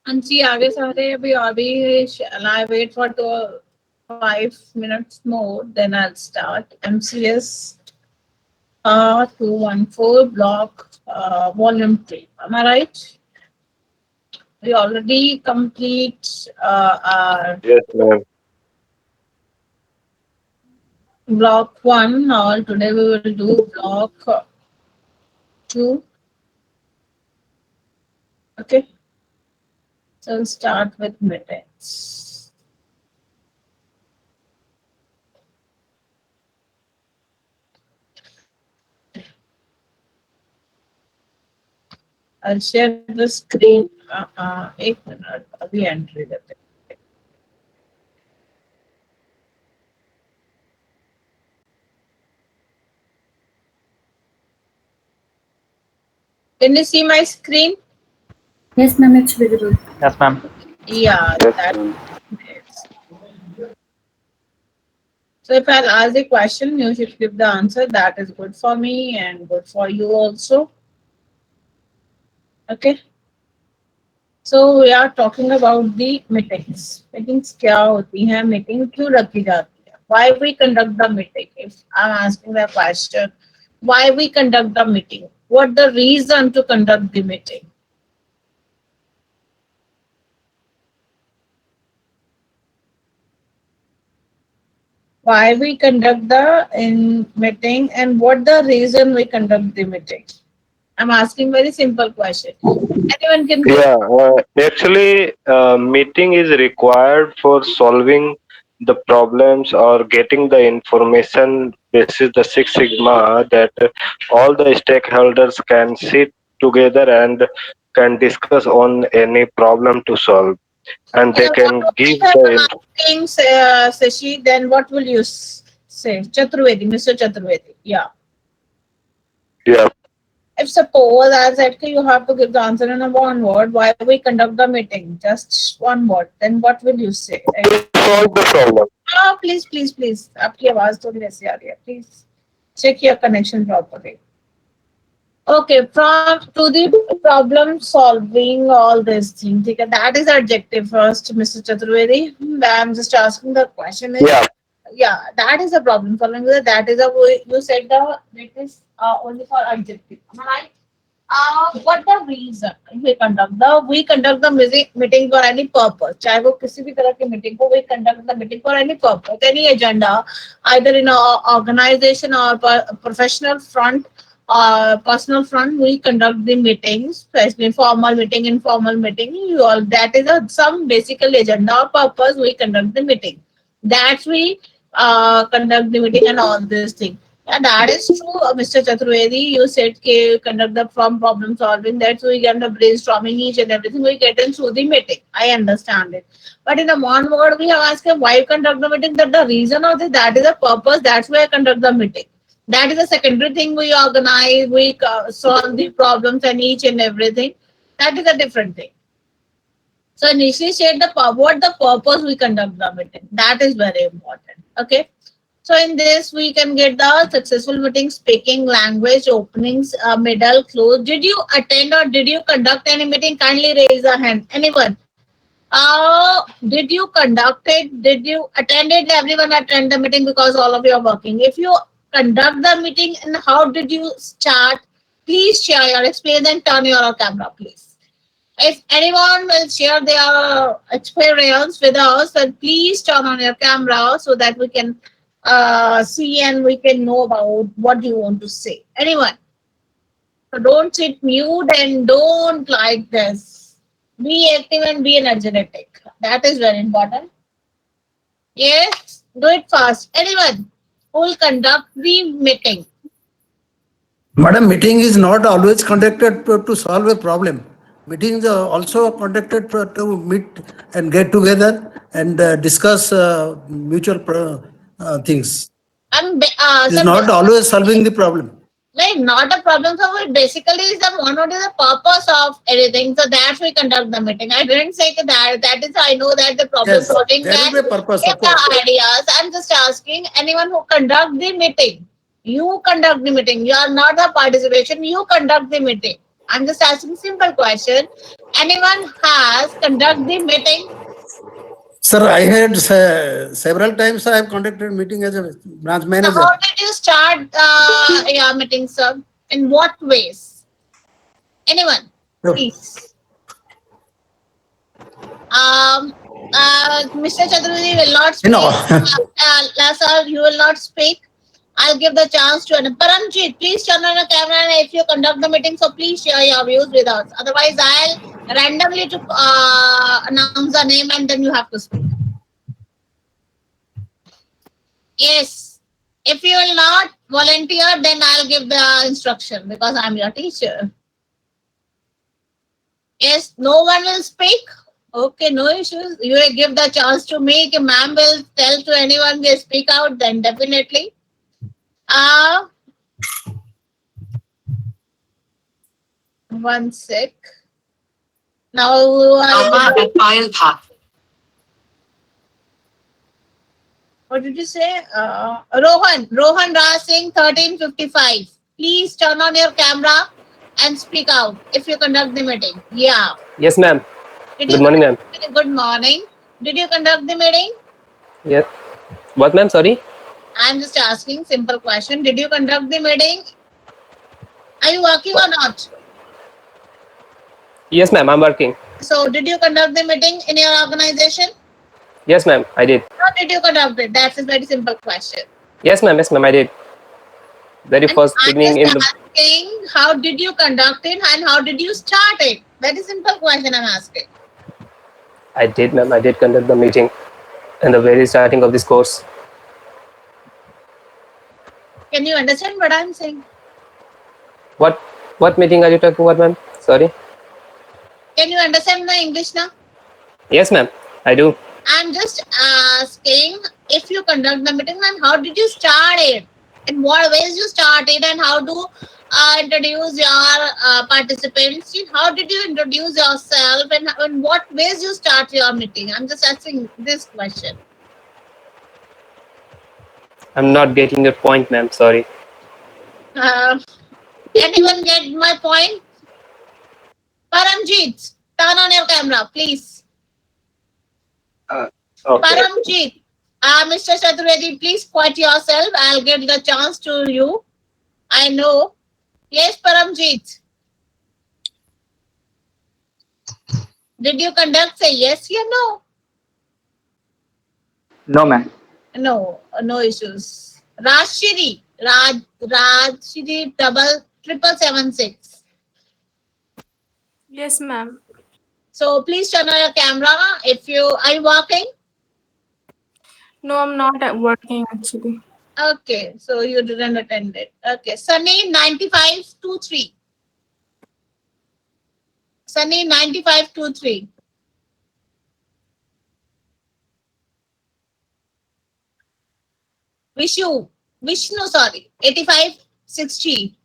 अंशी आगे सारे अभी अभी shall I wait for 5 minutes more? Then I'll start. MCS 214 block volume 3. Am I right? We already complete our Yes, ma'am. block 1. Now today we will do block 2. Okay. So we'll start with meetings. I'll share the screen. एक minute अभी entry देते हैं. Can you see my screen? Yes, ma'am, it's visible. Yes, ma'am. Yeah, Yes, that ma'am. is. So if I'll ask a question, you should give the answer. That is good for me and good for you also. Okay. So we are talking about the meetings. Meetings क्या होती हैं? Meeting क्यों रखी जाती है? Why we conduct the meeting? If I'm asking the question, why we conduct the meeting? What the reason to conduct the meeting? Why we conduct the in meeting and what the reason we conduct the meeting? I'm asking very simple question. Anyone can give. Yeah, actually, meeting is required for solving the problems or getting the information. This is the Six Sigma that all the stakeholders can sit together and can discuss on any problem to solve, and Okay, they what can give if I'm the asking Sashi, then what will you say? Chaturvedi, Mr. Chaturvedi. Yeah. yeah. If suppose I said that you have to give the answer in a one word, why we conduct the meeting? Just one word. Then what will you say? Right? To solve the problem. Please, please, please. आपकी आवाज थोड़ी ऐसी आ रही है. Please check your connection properly. Okay, from to the problem solving all these things. Okay, that is objective first, Mr. Chaturvedi. I'm just asking the question is, Yeah. yeah, that is a problem solving. That is a you said the it is only for objective. Am I right? What the reason we conduct the meeting for any purpose. चाहे वो किसी भी तरह की meeting को we conduct the meeting for any purpose, any agenda, either in a organization or professional front personal front. We conduct the meetings, especially formal meeting, informal meeting. You all that is a some basically agenda or purpose. We conduct the meeting. That's we conduct the meeting and all these things. Yeah, that is true, Mr. Chaturvedi. You said conduct the from problem solving. That's we get the brainstorming each and everything. We get in through the meeting. I understand it. But in the one word, we have asked him why you conduct the meeting. That the reason of it, that is the purpose. That's why I conduct the meeting. That is a secondary thing we organize. We solve the problems and each and everything. That is a different thing. So initially said what the purpose we conduct the meeting. That is very important. Okay. So in this we can get the successful meeting, speaking, language, openings, middle, close. Did you attend or did you conduct any meeting? Kindly raise a hand. Anyone? Did you conduct it? Did you attend it? Everyone attend the meeting because all of you are working. If you conduct the meeting and how did you start? Please share your experience and turn your camera, please. If anyone will share their experience with us, then please turn on your camera so that we can see and we can know about what you want to say. Anyone? So don't sit mute and don't like this. Be active and be energetic. That is very important. Yes, do it fast. Anyone who will conduct the meeting. Madam, meeting is not always conducted to solve a problem. Meetings are also conducted to meet and get together and discuss mutual things. And It is so not always solving the problem. like not a problem solver. Basically, is the one what is the purpose of anything. So that's we conduct the meeting. I didn't say that. That is I know that the problem Yes, solving there can is a purpose, give of course. the ideas. I'm just asking anyone who conduct the meeting. You conduct the meeting. You are not the participation. You conduct the meeting. I'm just asking simple question. Anyone has conduct the meeting? Sir, I had several times I have conducted meeting as a branch So manager. how did you start your meeting, sir? In what ways? Anyone, So, please. Mr. Chaturvedi will not you know, speak. Sir, you will not speak. I'll give the chance to another. Paramjit, please turn on your camera and if you conduct the meeting, so please share your views with us. Otherwise, I'll randomly to announce the name and then you have to speak. Yes. If you will not volunteer, then I'll give the instruction because I'm your teacher. Yes, no one will speak. Okay, no issues. You will give the chance to me. If ma'am will tell to anyone they speak out, then definitely. Uh, one sec. Now what did you say? Rohan Raj Singh 1355. Please turn on your camera and speak out if you conduct the meeting. Yeah. Yes, ma'am. Did Good you morning, ma'am. Good morning. Did you conduct the meeting? Yes. What, ma'am? Sorry. I'm just asking simple question. Did you conduct the meeting? Are you working or not? Yes, ma'am. I'm working. So, did you conduct the meeting in your organization? Yes, ma'am. I did. How did you conduct it? That's a very simple question. Yes, ma'am. Yes, ma'am. I did. Very And first I'm beginning just in the. asking, how did you conduct it and how did you start it? Very simple question I'm asking. I did, ma'am. I did conduct the meeting in the very starting of this course. Can you understand what I'm saying? What? What meeting are you talking about, ma'am? Sorry. Can you understand my English now? Yes, ma'am. I do. I'm just asking if you conduct the meeting and how did you start it? In what ways you started and how to introduce your participants? How did you introduce yourself and in what ways you start your meeting? I'm just asking this question. I'm not getting your point, ma'am. Sorry. Uh, anyone get my point? Paramjit, turn on your camera, please. Okay. Paramjit, Mr. Chaturvedi, please quiet yourself. I'll give the chance to you. I know. Yes, Paramjit. Did you conduct? Say yes or no? No, ma'am. No, no issues. Rajshiri double 7776. Yes, ma'am. So please turn on your camera. If you are you working? No, I'm not working actually. Okay, so you didn't attend it. Okay, Sunny 9523. Sunny 9523. Vishnu, sorry, 8560.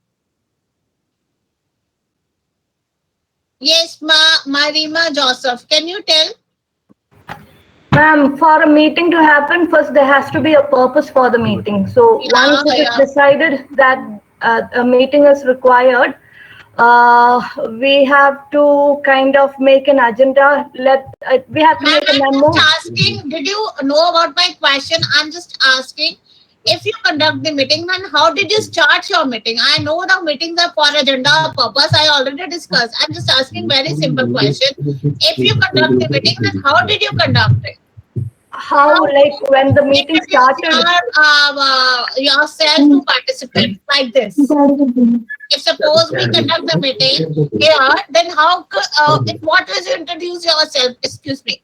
Yes, Marima Joseph. Can you tell? Ma'am, for a meeting to happen, first there has to be a purpose for the meeting. So once it is decided that a meeting is required, we have to kind of make an agenda. We have to Ma'am, make a I'm memo. just asking, did you know about my question? I'm just asking, if you conduct the meeting, then how did you start your meeting? I know the meetings are for agenda purpose. I already discussed. I'm just asking very simple question. If you conduct the meeting, then how did you conduct it? How, like when the meeting Introduce started. yourself to participants like this. If suppose we conduct the meeting here, then in what ways you introduce yourself? Excuse me.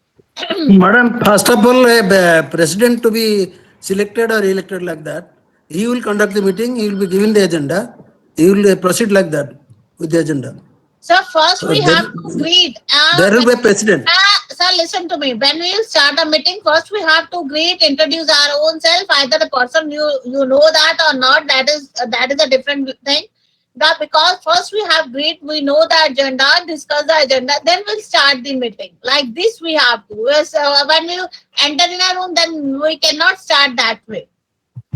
Madam, first of all, a president to be selected or elected like that, he will conduct the meeting, he will be given the agenda, he will proceed like that with the agenda. So first So we have to greet. there will be a president. Sir, listen to me. When we start a meeting, first we have to greet, introduce our own self. Either the person you know that or not, that is a different thing. That because first we have greet, we know the agenda, discuss the agenda, then we'll start the meeting. Like this, we have to. When we enter in a room, then we cannot start that way.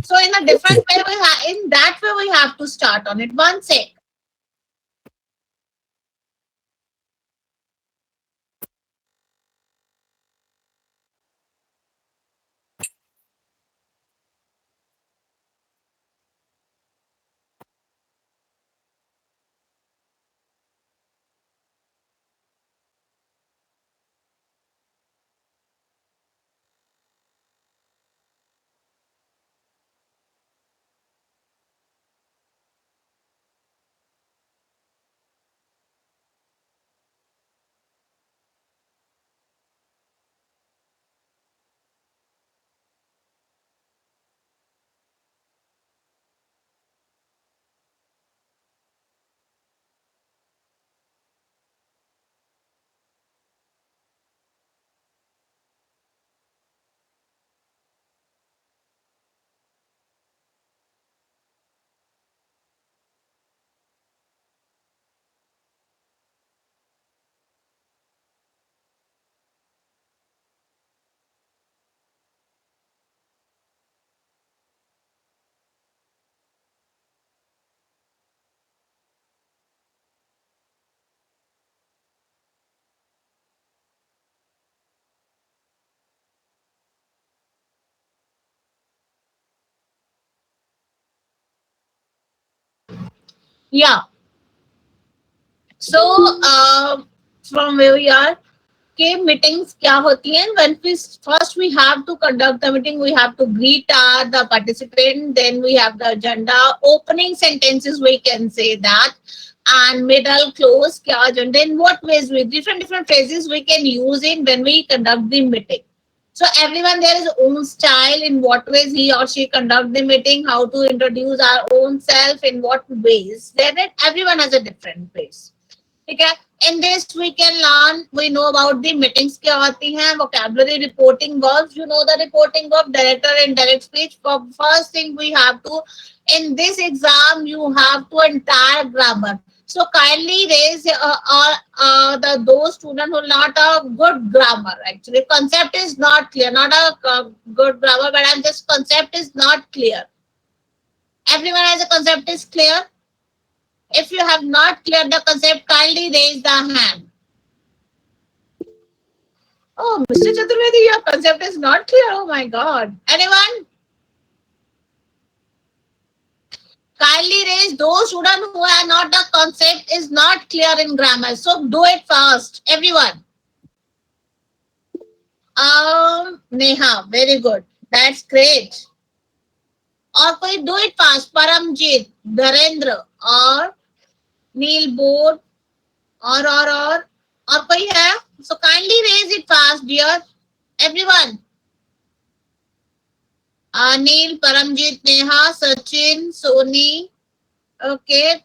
So in a different way, in that way we have to start on it. One sec. Yeah. So from where we are, okay, meetings क्या होती हैं? When we first we have to conduct the meeting, we have to greet the participant, then we have the agenda, opening sentences we can say that, and middle, close, क्या agenda, in what ways we different phrases we can use in when we conduct the meeting. So everyone there is own style in what ways he or she conduct the meeting, how to introduce our own self in what ways. Then everyone has a different ways. ठीक है. In this we can learn, we know about the meetings क्या होती हैं, vocabulary, reporting verbs. You know the reporting verb, direct or indirect speech. For first thing we have to, in this exam you have to entire grammar. So kindly raise the those students who not a good grammar. Actually concept is not clear, not a good grammar, but I'm just concept is not clear. Everyone has a concept is clear. If you have not cleared the concept, kindly raise the hand. Oh, Mr. Chaturvedi, your concept is not clear. Oh my God. Anyone? Kindly raise those students who are not the concept is not clear in grammar. So do it fast, everyone. Neha, very good. That's great. और कोई do it fast. Paramjit, Dharendra, और Niels Bohr, और कोई है? So kindly raise it fast, dear. Everyone. Anil, Paramjit, Neha, Sachin, Sony, okay,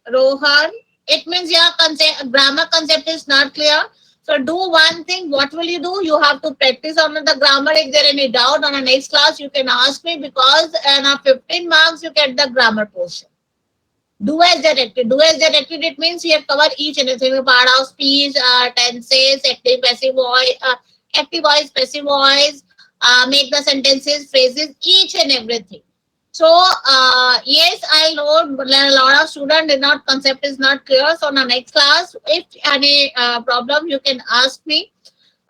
Rohan. It means your concept, grammar concept is not clear. So do one thing. What will you do? You have to practice on the grammar. If there any doubt on the next class, you can ask me, because in 15 marks you get the grammar portion. Do as directed. Do as directed. It means you have covered each and everything. Part of speech, tenses, active, passive voice, passive voice. Make the sentences, phrases, each and everything. So yes, I know a lot of students did not concept is not clear. So in the next class, if any problem, you can ask me.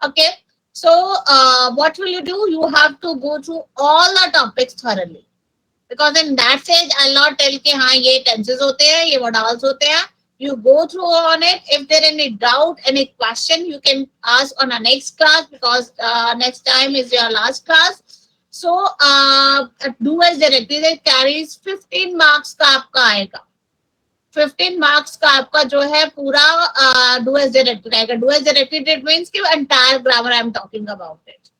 Okay. So what will you do? You have to go through all the topics thoroughly. Because in that stage, I'll not tell कि हाँ ये tenses होते हैं, ये modals होते हैं. You go through on it. If there any doubt, any question, you can ask on the next class, because next time is your last class. So do as directed. It carries 15 marks का आपका आएगा. 15 marks का आपका जो है पूरा do as directed आएगा. Do as directed it means कि entire grammar I am talking about it.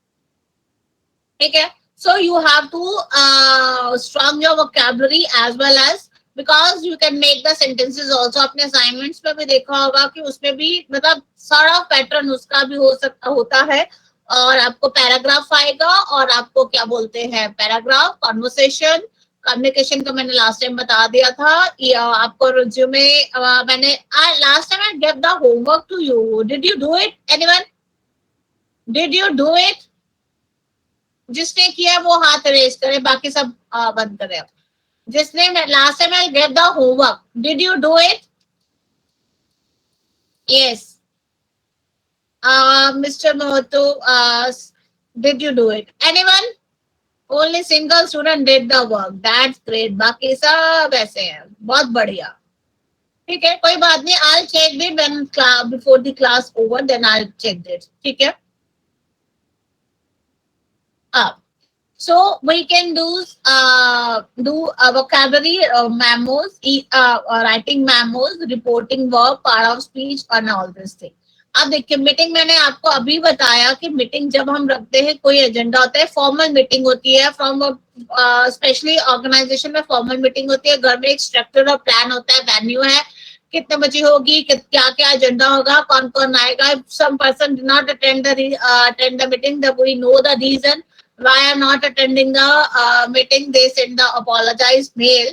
ठीक है. So you have to strong your vocabulary as well as, because you can make the sentences also. अपने assignments में भी देखा होगा कि उसमें भी मतलब सारा पैटर्न उसका भी होता है. और आपको पैराग्राफ आएगा, और आपको क्या बोलते हैं, पैराग्राफ, कॉन्वर्सेशन, कम्युनिकेशन का मैंने लास्ट टाइम बता दिया था. आपको रिज्यूमे मैंने last time I give the homework to you. Did you do it? Anyone? Did you do it? जिसने किया वो हाथ रेज करे, बाकी सब बंद करे. जिसने last time I give the homework, did you do it? Yes. Mr. Mohoto, did you do it? Anyone? Only single student did the work. That's great. बाकी सब ऐसे हैं. बहुत बढ़िया. ठीक है, कोई बात नहीं. I'll check it when before the class over. Then I'll check it. ठीक है. So we can do vocabulary memos, writing memos, reporting work, part of speech, and all this thing. अब देखिए, मीटिंग मैंने आपको अभी बताया कि मीटिंग जब हम रखते हैं, कोई एजेंडा होता है, फॉर्मल मीटिंग होती है. फ्रॉम स्पेशली ऑर्गेनाइजेशन में फॉर्मल मीटिंग होती है. घर में एक स्ट्रक्चर और प्लान होता है, वेन्यू है, कितने बजे होगी, क्या क्या एजेंडा होगा, कौन कौन आएगा. Some person did not attend the meeting, we know the reason why I'm not attending the meeting. They send the apologize mail.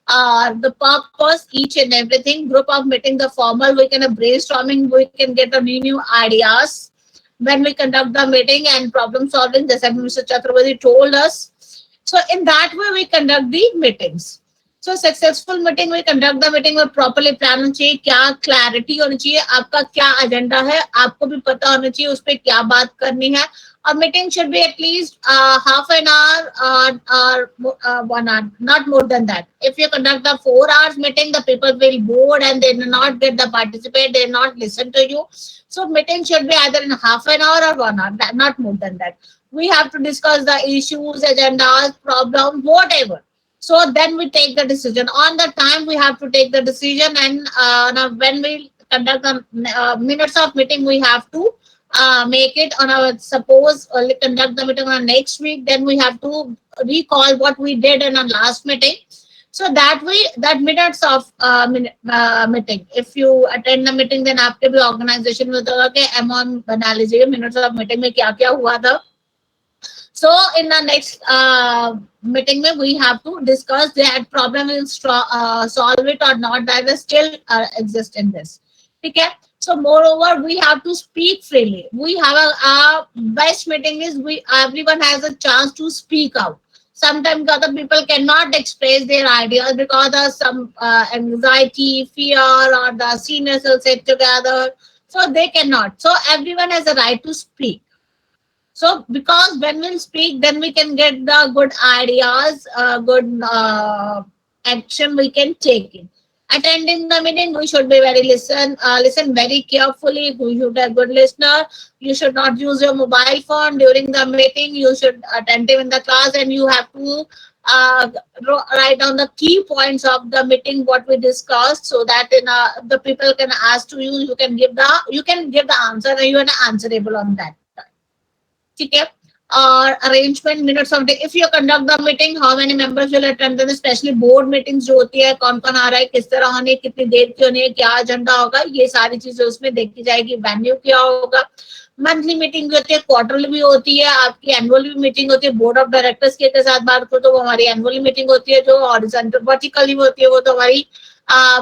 The purpose, each and everything, group of meeting, the formal, we can brainstorming, we can get the new ideas when we conduct the meeting, and problem solving, just as Mr. Chaturvedi told us. So in that way we conduct the meetings. So successful meeting में conduct the meeting में properly plan होना चाहिए, क्या clarity होनी चाहिए, आपका क्या agenda है, आपको भी पता होना चाहिए उस पर क्या बात करनी है. A meeting should be at least half an hour or 1 hour, not more than that. If you conduct a 4 hours meeting, the people will bored and they will not get the participate, they will not listen to you. So meeting should be either in half an hour or 1 hour, not more than that. We have to discuss the issues, agendas, problems, whatever. So then we take the decision. On the time we have to take the decision, and now when we conduct the minutes of meeting, we have to make it on our, suppose conduct the meeting on next week, then we have to recall what we did in our last meeting. So that we, that minutes of meeting, if you attend the meeting, then आपके भी organization में होगा कि amount बना लीजिए minutes of meeting में क्या क्या हुआ था. So in the next meeting, we have to discuss that problem will solve it or not. That will still exist in this. Okay. So moreover, we have to speak freely. We have a best meeting is we everyone has a chance to speak out. Sometimes other people cannot express their ideas because of some anxiety, fear, or the seniors will sit together, so they cannot. So everyone has a right to speak. So because when we'll speak, then we can get the good ideas, good action we can take in. Attending the meeting, we should be very listen very carefully. We should be a good listener. You should not use your mobile phone during the meeting. You should attentive in the class, and you have to write down the key points of the meeting what we discussed, so that in the people can ask to you, you can give the answer, and you are answerable on that. ठीक है. और arrangement minutes of day, if you conduct the meeting, how many members will attend, specially board meetings जो होती है, कौन कौन आ रहा है, किस तरह होनी है, कितनी देर की होनी है, क्या एजेंडा होगा, ये सारी चीजें उसमें देखी जाएगी. वेन्यू क्या होगा. मंथली मीटिंग भी होती है, क्वार्टरली भी होती है, आपकी एनुअल भी मीटिंग होती है. बोर्ड ऑफ डायरेक्टर्स के साथ बात करो तो वो हमारी एनुअल मीटिंग होती है, जो हॉरिजॉन्टल वर्टिकली होती है, वो तो हमारी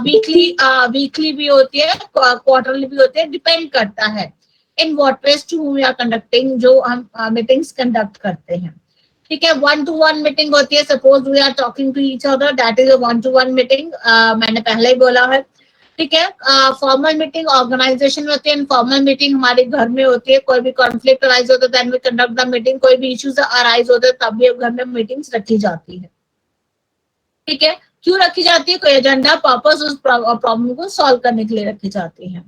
वीकली भी होती है, क्वार्टरली भी होती है, डिपेंड करता है in what ways to we are conducting, जो हम मीटिंग्स कंडक्ट करते हैं. ठीक है. 1-to-1 मीटिंग होती है. Suppose we are talking to each other, that is a 1-to-1 meeting. मैंने पहले ही बोला है. ठीक है. फॉर्मल मीटिंग ऑर्गेनाइजेशन में होती है. फॉर्मल मीटिंग हमारे घर में होती है. कोई भी कॉन्फ्लिक्ट अराइज होता है, then we conduct the meeting. कोई भी इश्यूज अराइज होते हैं, तब भी घर में मीटिंग्स रखी जाती है. ठीक है. क्यों रखी जाती है? कोई एजेंडा पर्पस उस प्रॉब्लम को सॉल्व करने के लिए रखी जाती है.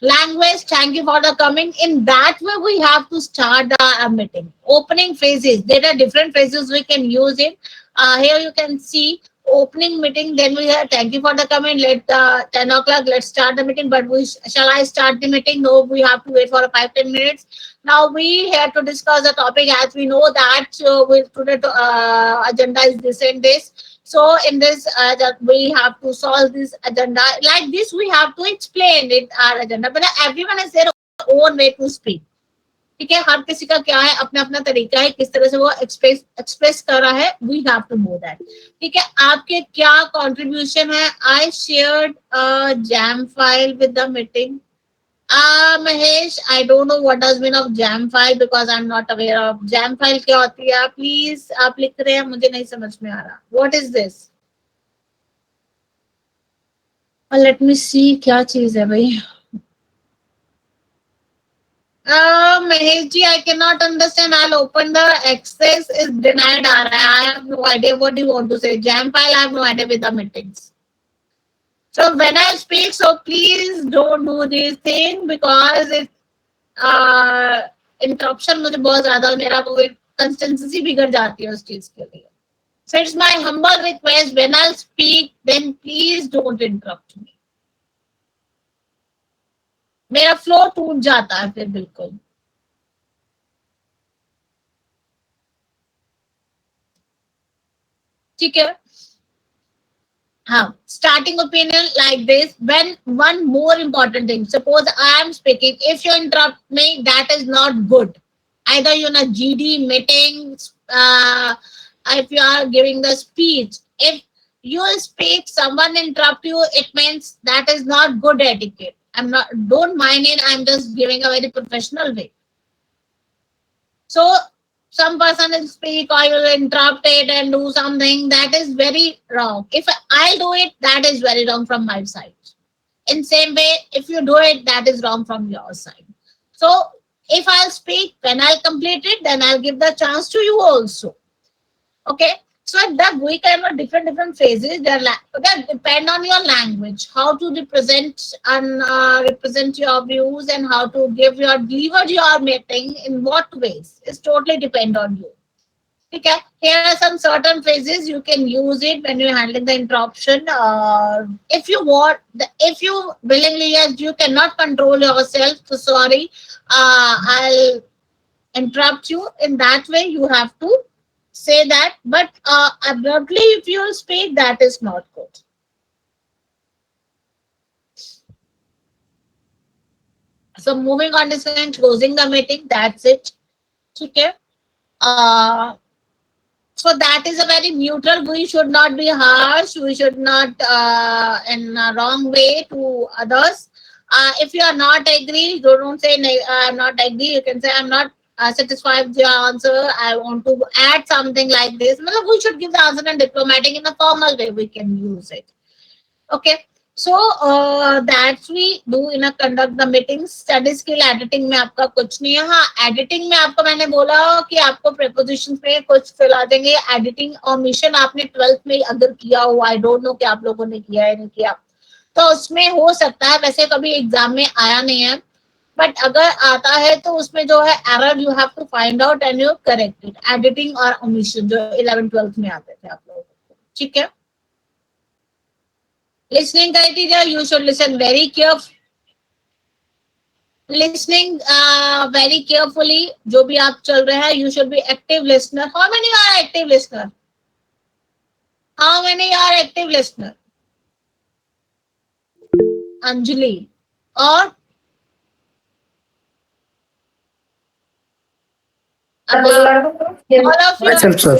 Language, thank you for the coming. In that way, we have to start the meeting. Opening phrases. There are different phrases we can use it. Here you can see opening meeting. Then we have thank you for the coming. Let 10 o'clock. Let's start the meeting. But shall I start the meeting? No, we have to wait for 5-10 minutes. Now we have to discuss the topic, as we know that with today agenda is this and this. So in this, we have to solve this agenda. Like this, we have to explain it our agenda. But everyone has their own way to speak. ठीक है. हर किसी का क्या है, अपना अपना तरीका है, किस तरह से वो एक्सप्रेस कर रहा है. We have to know that. ठीक है. आपके क्या कंट्रीब्यूशन है? I shared jam file with the meeting. Mahesh, I don't know what does mean of jam file because I'm not aware of jam file क्या होती है. Please आप लिख रहे हैं, मुझे नहीं समझ में आ रहा. What is this? Let me see क्या चीज है भाई. Mahesh ji, I cannot understand. I'll open the access is denied आ रहा है. I have no idea what you want to say. Jam file, I have no idea with the meetings. So when I speak, so please don't do this thing because it interruption मुझे बहुत ज्यादा, मेरा वो consistency बिगड़ जाती है उस चीज के लिए. So it's my humble request, when I speak, then please don't interrupt me. मेरा फ्लो टूट जाता है फिर बिल्कुल. ठीक है. हाँ, starting opinion like this. When one more important thing, suppose I am speaking, if you interrupt me, that is not good. Either you're in a GD meeting, if you are giving the speech, if you speak, someone interrupt you, it means that is not good etiquette. Don't mind it, I'm just giving a very professional way. So some person will speak, I will interrupt it and do something. That is very wrong. If I do it, that is very wrong from my side. In same way, if you do it, that is wrong from your side. So if I'll speak, when I'll complete it, then I'll give the chance to you also. Okay. So that we can have different phases. That depend on your language, how to represent and represent your views, and how to deliver your meeting in what ways. It's totally depend on you. Okay. Here are some certain phrases you can use it when you're handling the interruption. If you want, if you willingly, yes, you cannot control yourself. So sorry, I'll interrupt you. In that way, you have to say that. But abruptly, if you speak, that is not good. So moving on to closing the meeting. That's it. Okay. Uh, So that is a very neutral. We should not be harsh. We should not in a wrong way to others. If you are not agree, you don't say I'm not agree. You can say I'm not satisfied with your answer. I want to add something like this. We should give the answer in diplomatic, in a formal way. We can use it. Okay. So that we do in a conduct the meetings. Study skill editing में आपका कुछ नहीं है. हाँ, editing में आपको मैंने बोला कि आपको prepositions में कुछ फिला देंगे. Editing omission आपने 12th में अगर किया हो, I don't know कि आप लोगों ने किया है नहीं किया, तो उसमें हो सकता है. वैसे कभी एग्जाम में आया नहीं है, बट अगर आता है तो उसमें जो है error you have to find out and you correct it. Editing और omission जो 11th 12th में आते थे आप लोगों को. ठीक है. Listening criteria, you should listen very carefully. Listening very carefully. जो भी आप चल रहे हैं, you should be active listener. How many are active listener? How many are active listener? Anjali. Or all of you. Myself, sir.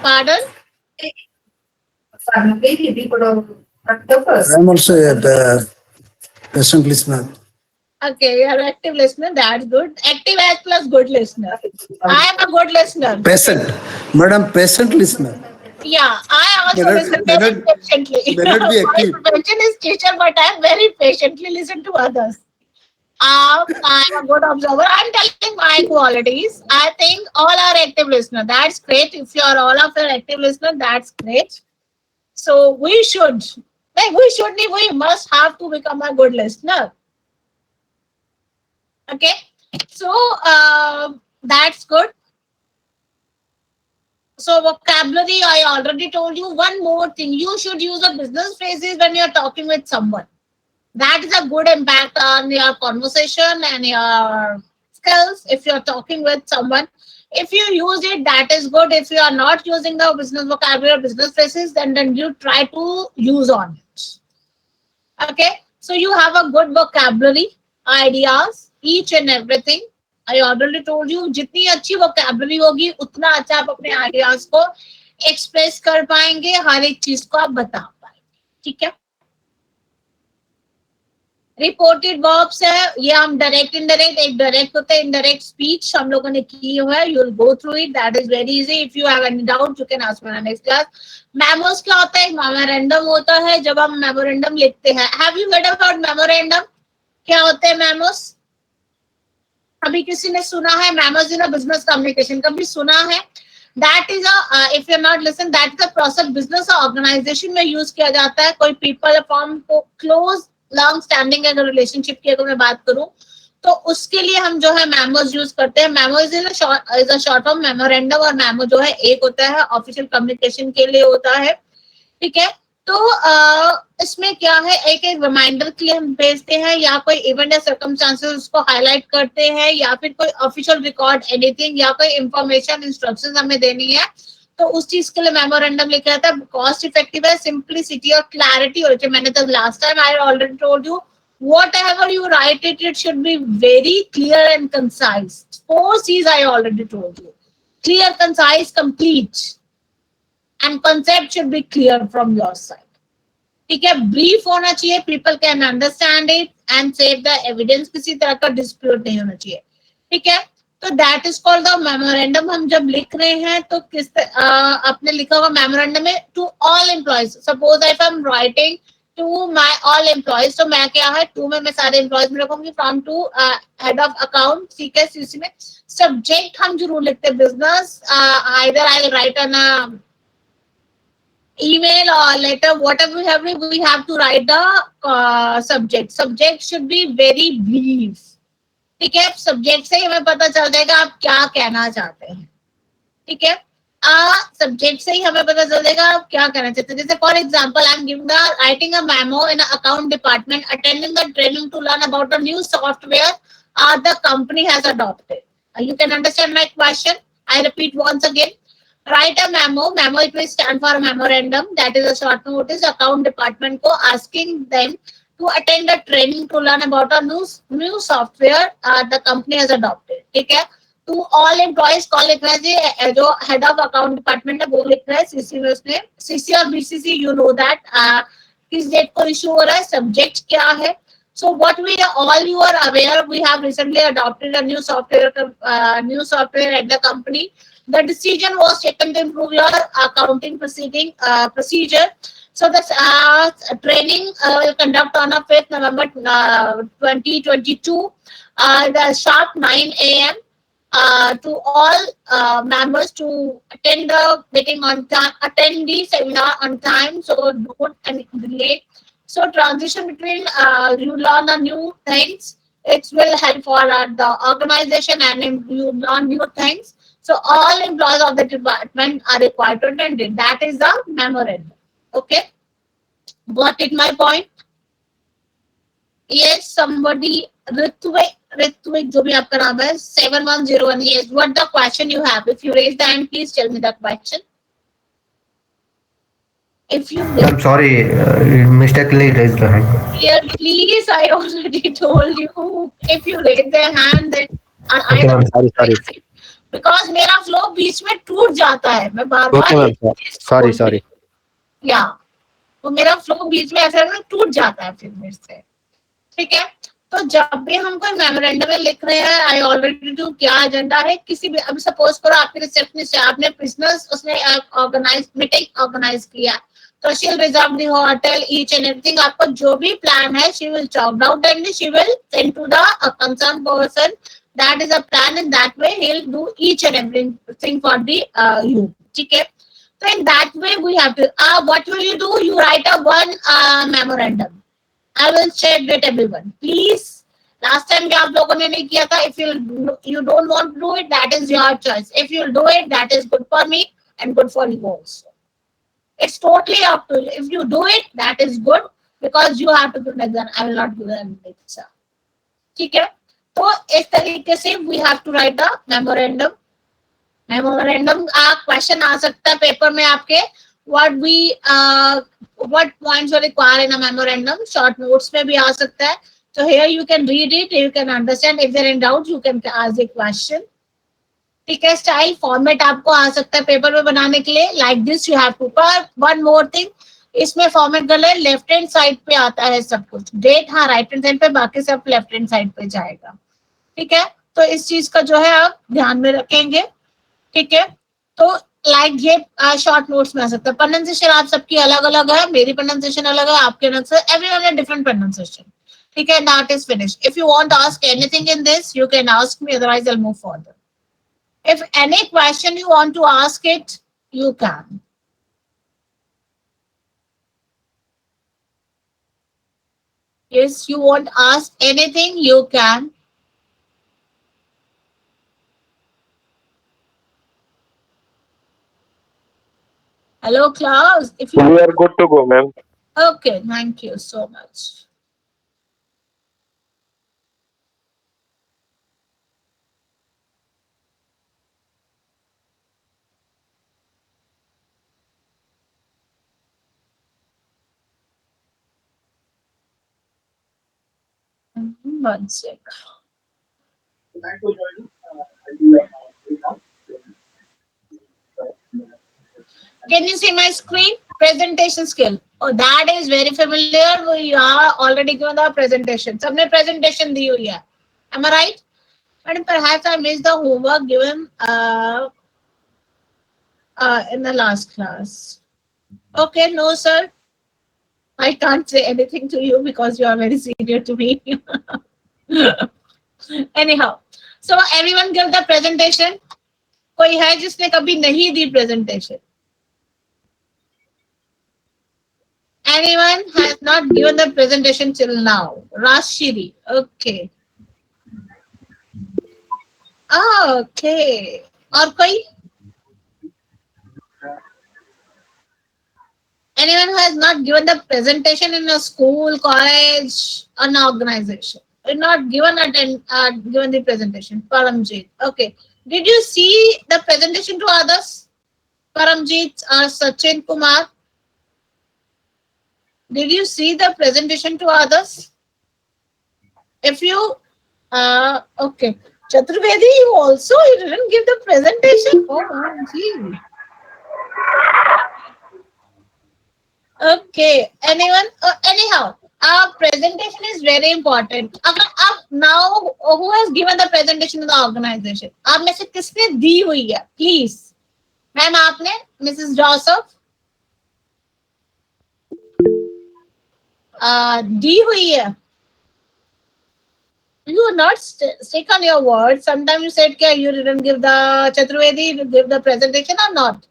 Pardon? I'm also a patient listener. Okay, you are active listener. That's good. Active as plus good listener. I am a good listener. Patient. Madam, patient listener. Yeah, I also May not- listen may very not- patiently. may not be My active. profession is teacher, but I am very patiently listen to others. I am a good observer. I'm telling my qualities. I think all are active listener. That's great. If you are all of your active listener, that's great. So we should, we must have to become a good listener. Okay. So that's good. So vocabulary, I already told you. One more thing, you should use a business phrases when you're talking with someone. That is a good impact on your conversation and your skills if you're talking with someone. If you use it, that is good. If you are not using the business vocabulary or business phrases, then you try to use on it. Okay. So you have a good vocabulary, ideas, each and everything. I already told you, जितनी अच्छी vocabulary होगी, उतना अच्छा आप अपने ideas को express कर पाएंगे, हर एक चीज को आप बता पाएंगे. ठीक है. रिपोर्टेड वर्ब्स है, ये हम डायरेक्ट इनडायरेक्ट, एक डायरेक्ट होता है, इनडायरेक्ट स्पीच हम लोगों ने की हुआ है. You will go through it. That is very easy. If you have any doubt you can ask me in next class. Memos क्या होता है? मेमोरेंडम होता है जब हम मेमोरेंडम लिखते हैं. Have you heard about memorandum? क्या होते हैं मेमोस? अभी किसी ने सुना है memos in a business communication? कभी सुना है? That is if you not listen, that is a process business organisation में यूज किया जाता है. कोई पीपल फॉर्म को क्लोज लॉन्ग स्टैंडिंग अगर रिलेशनशिप की अगर मैं बात करूं तो उसके लिए हम जो है मेमोज यूज करते हैं. Memos is a short form memorandum, और मेमो जो है एक होता है ऑफिशियल कम्युनिकेशन के लिए होता है. ठीक है. तो इसमें क्या है, एक एक रिमाइंडर के लिए हम भेजते हैं, या कोई इवेंट या सर्कमस्टांसेस उसको हाईलाइट करते हैं, या फिर कोई ऑफिशियल रिकॉर्ड एनीथिंग, या कोई इंफॉर्मेशन इंस्ट्रक्शंस हमें देनी है तो उस चीज के लिए मेमोरेंडम लिखा जाता है. कॉस्ट इफेक्टिव है, सिंप्लिसिटी और क्लैरिटी होती है. मैंने तो last time I already told you, whatever you write it should be very clear and concise. 4 C's I already told you. Clear, concise, complete. And concept should be clear from your side. ठीक है. Brief होना चाहिए, people can understand it and save the evidence. किसी तरह का dispute नहीं होना चाहिए. ठीक है. तो that is called the memorandum. हम जब लिख रहे हैं तो आपने लिखा होगा मेमोरेंडम में to all employees. Suppose if I am writing to my all employees, तो मैं क्या है टू में मैं सारे एम्प्लॉयज में रखूंगी. From to head of account, ठीक है. सीसी में सब्जेक्ट हम जरूर लिखते हैं business. Either I will write on email or letter, whatever we have to write the subject. Subject should be very brief. ठीक है. सब्जेक्ट से ही हमें पता चल जाएगा आप क्या कहना चाहते हैं. ठीक है. सब्जेक्ट से ही हमें पता चल जाएगा आप क्या कहना चाहते हैं. जैसे for example I am giving writing a memo in account department, attending the training to learn about the new software the company has adopted. You can understand my question. I repeat once again. Write a memo. Memo, it will stand for memorandum. That is a short notice. Account department को asking them to attend a training to learn about a new software the company has adopted. ठीक है. To all employees call लिख रहा है जो head of account department है वो लिख रहा है. सीसी में उसने सीसी और बीसीसी you know that किस डेट को इशू हो रहा है, सब्जेक्ट क्या है. So what we all you are aware, we have recently adopted a new software at the company. The decision was taken to improve your accounting procedure. So the training will conduct on 5th November 2022, the sharp 9 a.m. To all members to attend the meeting on time, attend the seminar on time. So don't delay. So transition between you learn a new things. It will help for the organization and you learn new things. So all employees of the department are required to attend it. That is the memorandum. Okay. Got it my point? Yes, somebody, Ritvik, जो भी आपका नाम है 7101. Yes, what the question you have? If you raise the hand, please tell me the question. If you I'm sorry, mistakenly raised the hand. Yeah, please, I already told you. If you raise their hand, then Okay, ma'am. Sorry. Because मेरा flow बीच में टूट जाता है. मैं बार Okay, ma'am. Sorry. या तो मेरा flow बीच में ऐसे टूट जाता है फिर मेरे से. ठीक है. तो जब भी हम कोई मेमोरेंडम में लिख रहे हैं, आई ऑलरेडी डू क्या एजेंडा है किसी भी. अभी सपोज करो आपके रिसेप्शनिस्ट है, आपने बिजनेस उसने मीटिंग ऑर्गेनाइज किया, तो she will reserve the hotel each and everything. आपका जो भी प्लान है she will chalk out and she will send to the concern person. That is a plan in that way he will do each and everything for the you. ठीक है. तो in that way we have to what will you do, you write a one memorandum. I will share with everyone. Please, last time क्या आप लोगों ने नहीं किया था. If you don't want to do it, that is your choice. If you do it, that is good for me and good for you also. It's totally up to you. If you do it, that is good because you have to do it. Then I will not do anything. ठीक है. तो इस तरीके से we have to write the memorandum. Memorandum question आ सकता है paper में आपके. What points are required in a memorandum? Short notes में भी आ सकता है. So here you can read it, you can understand. If there are in doubt, you can ask a question. ठीक है. स्टाइल फॉर्मेट आपको आ सकता है पेपर में बनाने के लिए. Like this you have to. पर one more thing, इसमें फॉर्मेट गलत, लेफ्ट हैंड साइड पे आता है सब कुछ. डेट हाँ राइट हैंड साइड पे, बाकी सब लेफ्ट हैंड साइड पे जाएगा. ठीक है. तो इस चीज का जो है आप ध्यान में रखेंगे. ठीक है. तो लाइक ये शॉर्ट नोट्स में आ सकता है. प्रोनाउंसिएशन आप सबकी अलग अलग है, मेरी प्रोनाउंसिएशन अलग है, आपके अलग से, एवरीवन हैज डिफरेंट प्रोनाउंसिएशन. ठीक है. That is finished. If you want to ask anything in this you can ask me, otherwise I will move further. If any question you want to ask it you can. Yes, you want to ask anything you can. Hello, Klaus. If you We are good to go, ma'am. okay, thank you so much. One sec. Can you see my screen? Presentation skill. Oh, that is very familiar. We are already given the presentation. सबने presentation दी हुई है. Am I right? But perhaps I missed the homework given in the last class. Okay, no, sir. I can't say anything to you because you are very senior to me. Anyhow, so everyone give the presentation. कोई है जिसने कभी नहीं दी presentation? Anyone has not given the presentation till now? Rashiri. Okay. Okay. और कोई? Anyone who has not given the presentation in a school, college, an organization, not given the presentation. Paramjit. Okay. Did you see the presentation to others? Paramjit or Sachin Kumar? Did you see the presentation to others? If you, okay. Chaturvedi, you didn't give the presentation? Oh, gee. Okay. Anyone? Anyhow, our presentation is very important. Now, who has given the presentation to the organization? आप में से किसने दी हुई है? Please. Ma'am आपने? Mrs. Joseph? दी हुई है. You are not stick on your words. Sometimes you said that you didn't give the Chaturvedi, give the presentation or not.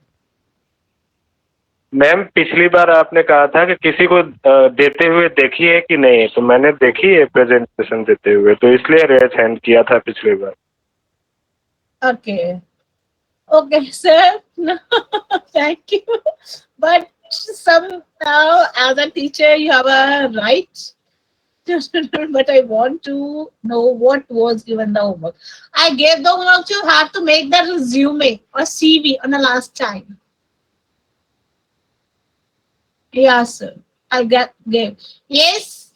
Ma'am पिछली बार आपने कहा था कि किसी को देते हुए देखी है कि नहीं, तो मैंने देखी है प्रेजेंटेशन देते हुए, तो इसलिए रेज हैंड किया था पिछली बार. Okay. Okay, sir. Thank you. But somehow, as a teacher, you have a right. But I want to know what was given the homework. I gave the homework. You have to make the resume or CV on the last time. Yes, sir. I gave. Yes.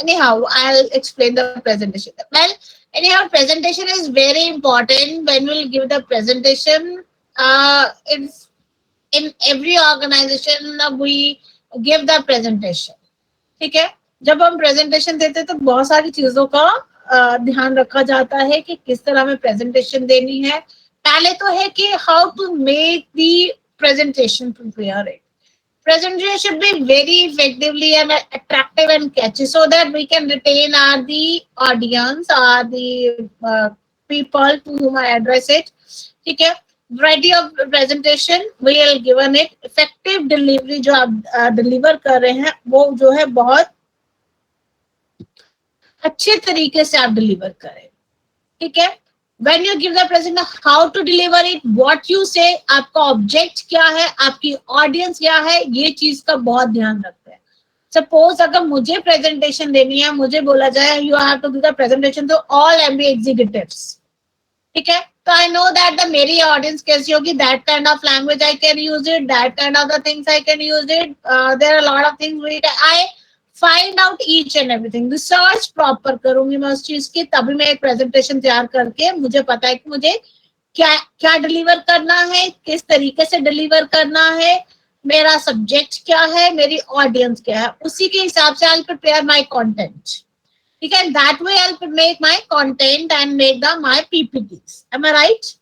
Anyhow, I'll explain the presentation. Well, anyhow, presentation is very important. When we'll give the presentation, it's in every organization we give the presentation. ठीक है. जब हम presentation देते हैं तो बहुत सारी चीजों का ध्यान रखा जाता है कि किस तरह में प्रेजेंटेशन देनी है. पहले तो है कि how to make the presentation prepare it. Presentation should be very effectively and attractive and catchy so that we can retain the audience or the people to whom I address it. ठीक है. Variety of presentation we will given it. Effective delivery जो आप deliver कर रहे हैं वो जो है बहुत अच्छे तरीके से आप deliver करें. ठीक है. When you give the presentation, how to deliver it, what you say, आपका object क्या है, आपकी audience क्या है, ये चीज का बहुत ध्यान रखते हैं. Suppose अगर मुझे presentation देनी है, मुझे बोला जाए you have to do the presentation to all MBA executives. ठीक है. So I know that the मेरी audience कैसी होगी, that kind of language I can use it, that kind of the things I can use it. There are a lot of things I find out each and everything. Research proper करूंगी मैं उस चीज की, तभी मैं एक presentation तैयार करके मुझे पता है कि मुझे क्या क्या डिलीवर करना है, किस तरीके से डिलीवर करना है, मेरा सब्जेक्ट क्या है, मेरी ऑडियंस क्या है, उसी के हिसाब से आई प्रिपेयर माय कंटेंट. ठीक है. That way I make my content and make the my PPTs. Am I right?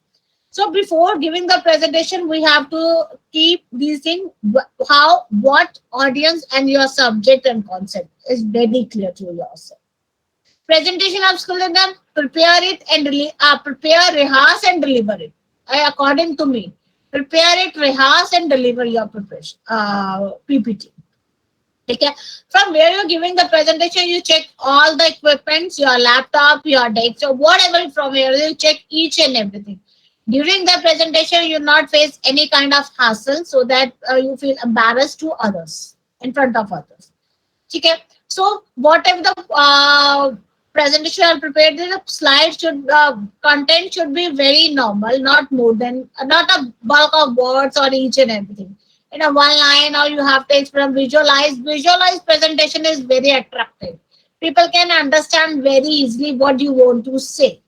So before giving the presentation, we have to keep these things, how, what audience and your subject and concept is very clear to yourself. Presentation of skill and then prepare it and prepare, rehearse and deliver it. According to me, prepare it, rehearse and deliver your preparation, PPT. Okay. From where you're giving the presentation, you check all the equipments, your laptop, your desktop, whatever from here, you check each and everything. During the presentation, you not face any kind of hassle so that you feel embarrassed to others, in front of others. Okay. So whatever the presentation are prepared, the slide should, content should be very normal, not more than, not a bulk of words or each and everything. In a one line, or you have to explain, visualize presentation is very attractive. People can understand very easily what you want to say.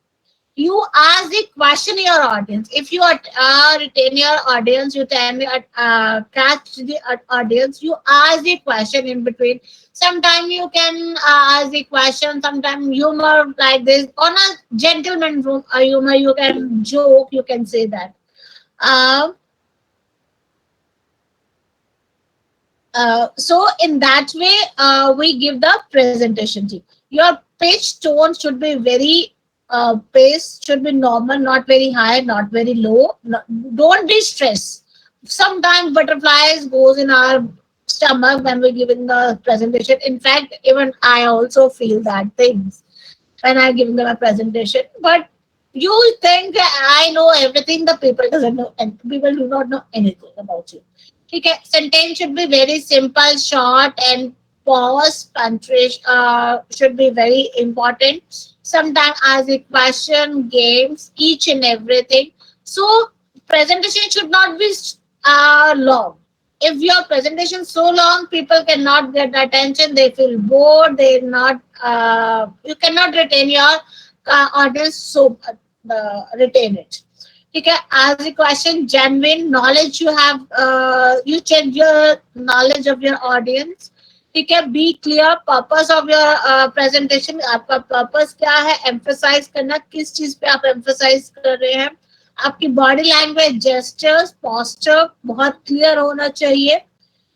You ask the question your audience. If you retain your audience, you can catch the audience. You ask the question in between. Sometimes you can ask the question. Sometimes humor like this on a gentleman room. Humor you can joke. You can say that. Um, so in that way, we give the presentation to you. Your pitch tone should be very pace should be normal, not very high, not very low. No, don't be stressed. Sometimes butterflies goes in our stomach when we're giving the presentation. In fact, even I also feel that things when I'm giving them a presentation. But you think that I know everything, the people doesn't know, and people do not know anything about you. Okay, sentence should be very simple, short, and pause, punctuation should be very important. Sometimes ask a question, games, each and everything. So presentation should not be long. If your presentation is so long, people cannot get attention. They feel bored. They not. You cannot retain your audience. So retain it. Okay, ask the question. Genuine knowledge you have. You check your knowledge of your audience. ठीक है, be clear purpose of your presentation. आपका purpose क्या है, emphasise करना, किस चीज पे आप एम्फोसाइज कर रहे हैं. आपकी बॉडी लैंग्वेज, जेस्चर्स, पोस्चर बहुत क्लियर होना चाहिए.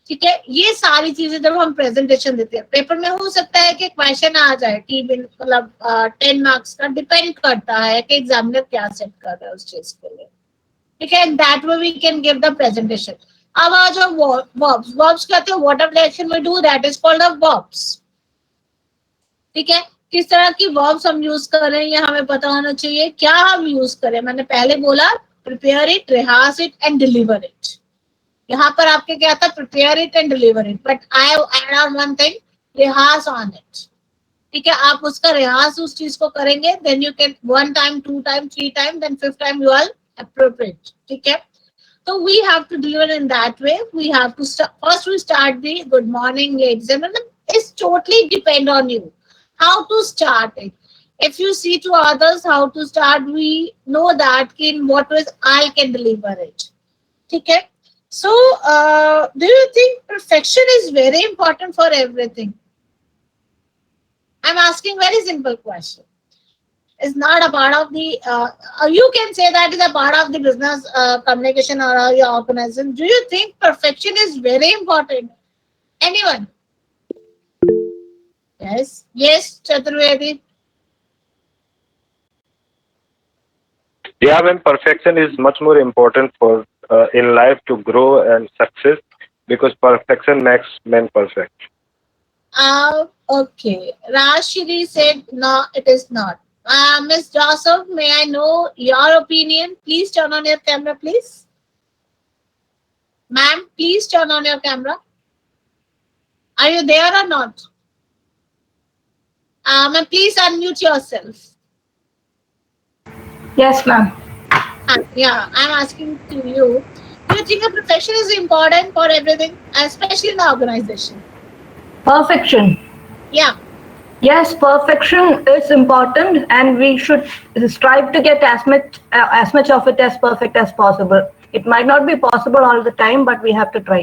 ठीक है, ये सारी चीजें जब हम प्रेजेंटेशन देते हैं, पेपर में हो सकता है कि क्वेश्चन आ जाए कि मतलब 10 मार्क्स का, डिपेंड करता है कि एग्जामिनर क्या सेट कर रहा है उस चीज के लिए. ठीक है, that way we can give the presentation. अब आ जाओ वर्ब्स. वर्ब्स कहते हैं what of action we do, that is called the verbs. ठीक है, किस तरह की वर्ब्स हम यूज कर रहे हैं ये हमें पता होना चाहिए. क्या हम यूज करें, मैंने पहले बोला prepare it, rehearse it and deliver it. यहाँ पर आपके क्या था, prepare it and deliver it, but I add on one thing, rehearse on it. ठीक है, आप उसका रिहार्स उस चीज को करेंगे, then you can 1 time, 2 time, 3 time, then 5th time you are appropriate. ठीक है, so we have to deliver in that way. We have to first we start the good morning, ladies and gentlemen. It's totally depend on you how to start it. If you see to others how to start, we know that in what ways I can deliver it. Okay, so do you think perfection is very important for everything? I'm asking very simple question. Is not a part of the you can say that is a part of the business communication or your organization. Do you think perfection is very important? Anyone? Yes, Chaturvedi. Yeah, when perfection is much more important for in life to grow and success, because perfection makes men perfect. Okay, Rashidi said no, it is not. Miss Joseph, may I know your opinion? Please turn on your camera, please. Ma'am, please turn on your camera. Are you there or not? Ma'am, please unmute yourself. Yes, ma'am. Yeah, I'm asking to you. Do you think a profession is important for everything, especially in the organization? Perfection. Yeah. Yes, perfection is important, and we should strive to get as much of it as perfect as possible. It might not be possible all the time, but we have to try.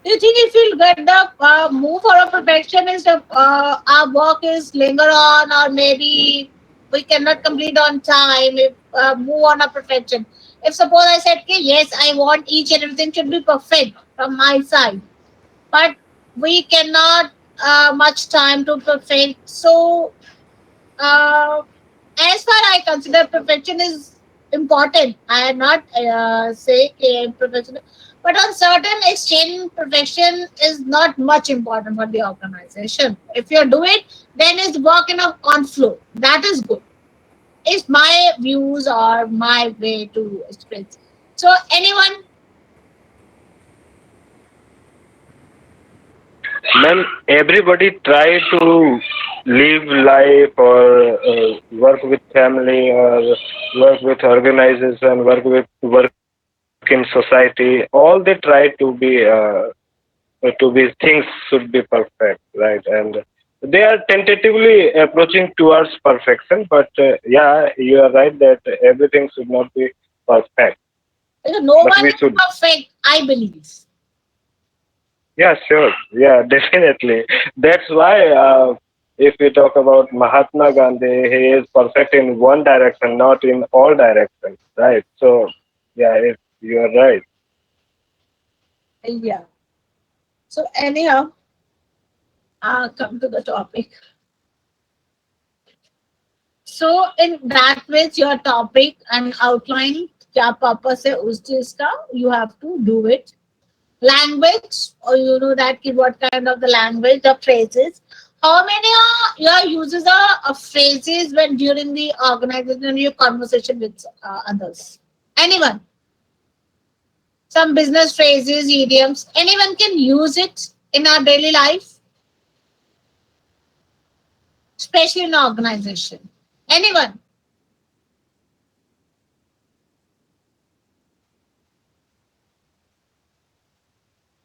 Do you think if we get the move for a perfection is our work is linger on, or maybe we cannot complete on time if move on a perfection? If suppose I said, okay, yes, I want each and everything should be perfect from my side, but we cannot much time to perfect. So as far I consider perfection is important. I am not say perfection, but on certain extent, perfection is not much important for the organization. If you do it, then it's working on flow. That is good. It's my views or my way to express. So anyone? Man, everybody try to live life or work with family or work with organization, work in society. All they try to be things should be perfect, right? And they are tentatively approaching towards perfection, but yeah, you are right that everything should not be perfect, No but one we is should. perfect, I believe. Yeah, sure. Yeah, definitely. That's why, if we talk about Mahatma Gandhi, he is perfect in one direction, not in all directions, right? So, yeah, if you are right. Yeah. So anyhow, come to the topic. So in that way, your topic and outline क्या purpose है उस चीज का, you have to do it. Language, or you know that ki what kind of the language, the phrases. How many your uses of phrases when during the organization your conversation with others? Anyone? Some business phrases, idioms. Anyone can use it in our daily life, especially in organization. Anyone?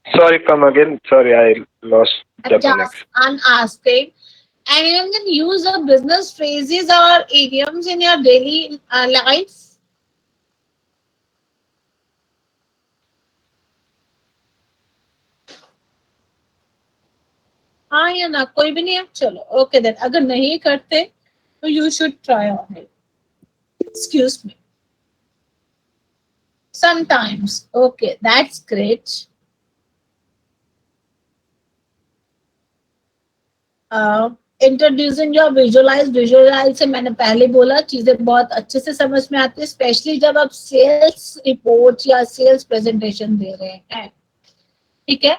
Sorry, come again. Sorry, I lost the Just connection. I'm asking. Anyone can use a business phrases or idioms in your daily life? हाँ या ना, कोई भी नहीं है, चलो okay then, अगर नहीं करते तो you should try on it. Excuse me. Sometimes. Okay, that's great. Introducing your visualize. Visualize से मैंने पहले बोला चीजें बहुत अच्छे से समझ में आती है, स्पेशली जब आप सेल्स रिपोर्ट या सेल्स प्रेजेंटेशन दे रहे हैं. ठीक है,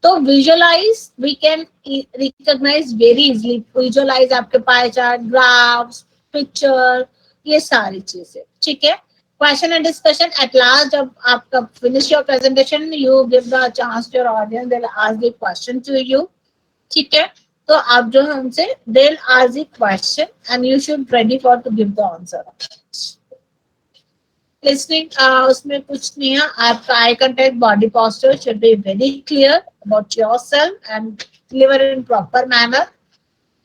तो visualize we can recognize very easily. Visualize आपके पाए चार्ट, ग्राफ्स, पिक्चर, ये सारी चीजें. ठीक है, question and discussion at last. जब आपका finish your presentation, you give the chance to your audience, they will ask the question to you. ठीक है, तो आप जो है उनसे they will ask the question and you should ready for to give the answer. Listening, उसमें कुछ नहीं है. आपका eye contact, body posture should be very clear about yourself and deliver in proper manner.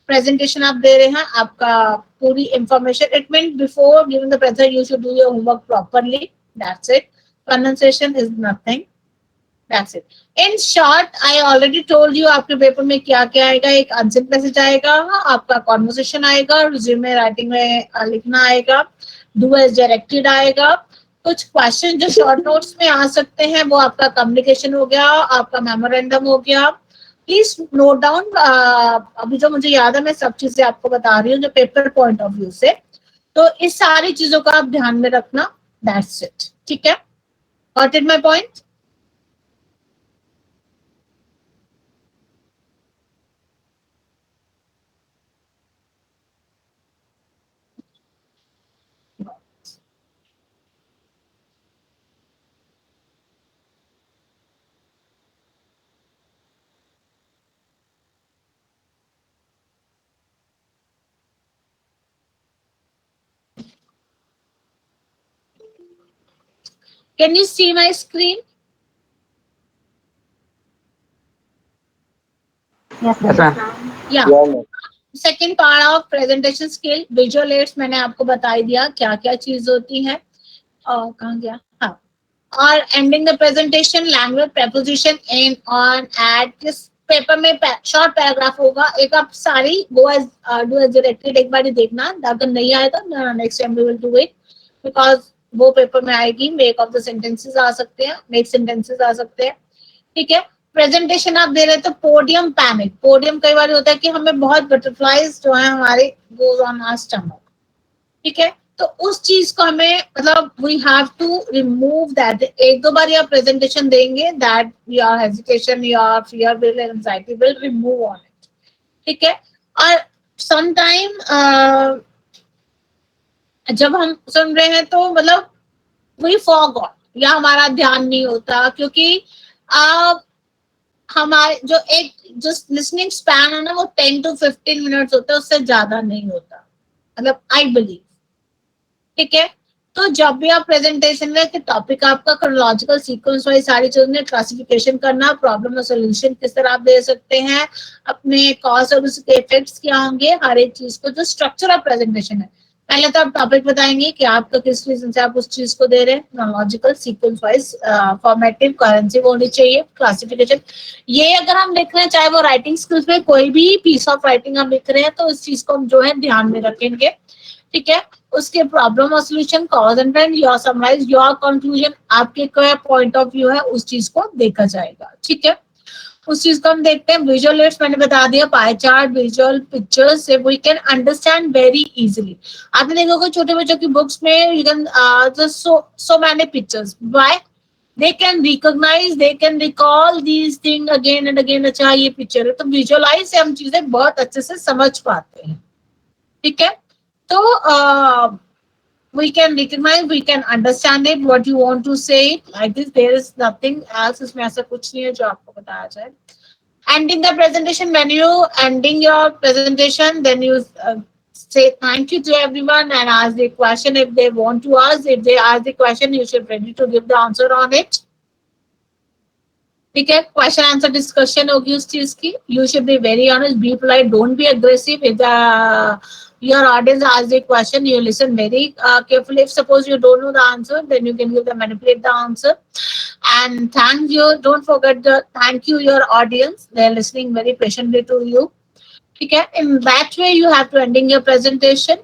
Presentation आप दे रहे हैं, आपका पूरी information, it mean before giving the present you should do your homework properly. That's it. Pronunciation is nothing. That's it. In short I already told you आपके paper में क्या क्या आएगा. एक आंसर मैसेज आएगा, आपका कॉन्वर्सेशन आएगा, रिज्यूमे राइटिंग में लिखना आएगा, डू एज डायरेक्टेड आएगा. कुछ क्वेश्चन जो शॉर्ट नोट्स में आ सकते हैं वो आपका कम्युनिकेशन हो गया, आपका मेमोरेंडम हो गया. Please note down. अभी जो मुझे याद है मैं सब चीजें आपको बता रही हूँ जो पेपर पॉइंट ऑफ व्यू से. तो इस सारी चीजों का आप ध्यान में रखना. That's it. ठीक है, got it my point. Can you see my screen? Yes, ma'am. Yeah. Yeah, ma'am. Second part of presentation skill, visual aids मैंने आपको बता दिया क्या क्या चीज होती है. और कहाँ गया, हाँ. और ending the presentation, language, preposition, in, on, at. किस पेपर में शॉर्ट पैराग्राफ होगा, एक आप सारी go as do as directed एक बार देखना. अगर नहीं आए तो next time we will do it, because वो पेपर में आएगी. मेक ऑफ द सेंटेंसेस आ सकते हैं, मेक सेंटेंसेस आ सकते हैं. ठीक है, प्रेजेंटेशन आप दे रहे तो पोडियम पैनिक. पोडियम कई बार होता है कि हमें बहुत बटरफ्लाइज जो है हमारे गोज ऑन आवर स्टमक. ठीक है, तो उस चीज को हमें मतलब we have to remove that. एक दो बार आप प्रेजेंटेशन देंगे, that your hesitation, your fear will, anxiety will remove on it. ठीक है, और समटाइम जब हम सुन रहे हैं तो मतलब वी फॉरगॉट या हमारा ध्यान नहीं होता, क्योंकि हमारे जो एक जो लिसनिंग स्पैन है ना वो 10 to 15 मिनट्स होता है, उससे ज्यादा नहीं होता, मतलब आई बिलीव. ठीक है, तो जब भी आप प्रेजेंटेशन में टॉपिक आपका क्रोनोलॉजिकल सीक्वेंस वाइज सारी चीजों में क्लासिफिकेशन करना, प्रॉब्लम और सोल्यूशन किस तरह आप दे सकते हैं, अपने कॉज और उसके इफेक्ट्स क्या होंगे, हर एक चीज को जो स्ट्रक्चर ऑफ प्रेजेंटेशन है, पहले तो आप टॉपिक बताएंगे कि आपका किस रीजन से आप उस चीज को दे रहे हैं, chronological sequence wise, formative, currency होनी चाहिए, क्लासिफिकेशन। ये अगर हम लिख रहे हैं, चाहे वो राइटिंग स्किल्स में कोई भी पीस ऑफ राइटिंग हम लिख रहे हैं, तो इस चीज को हम जो है ध्यान में रखेंगे, ठीक है। उसके प्रॉब्लम और solution, cause and trend, your summarize, your conclusion, आपके क्या पॉइंट ऑफ व्यू है उस चीज को देखा जाएगा, ठीक है। उस चीज को हम देखते हैं। विजुअल एड्स मैंने बता दिया, पाई चार्ट, विजुअल पिक्चर्स से we can understand very easily. आपने देखा होगा छोटे बच्चों की बुक्स में you can so many pictures, why they can recognize, they can recall these things again and again। अच्छा ये पिक्चर है, तो विजुअलाइज से हम चीजें बहुत अच्छे से समझ पाते हैं, ठीक है। तो we can recognize, we can understand it, what you want to say like this, there is nothing else, इसमें ऐसा कुछ नहीं है जो आपको बताया जाए। Ending the presentation, when you ending your presentation, then you say thank you to everyone and ask the question if they want to ask. If they ask the question, you should ready to give the answer on it, ठीक है। Question answer discussion होगी उस चीज की। You should be very honest, be polite, don't be aggressive. If your audience asks a question, you listen very carefully. If suppose you don't know the answer, then you can give the manipulate the answer. And thank you, don't forget the thank you your audience, they're listening very patiently to you, okay। In that way you have to ending your presentation।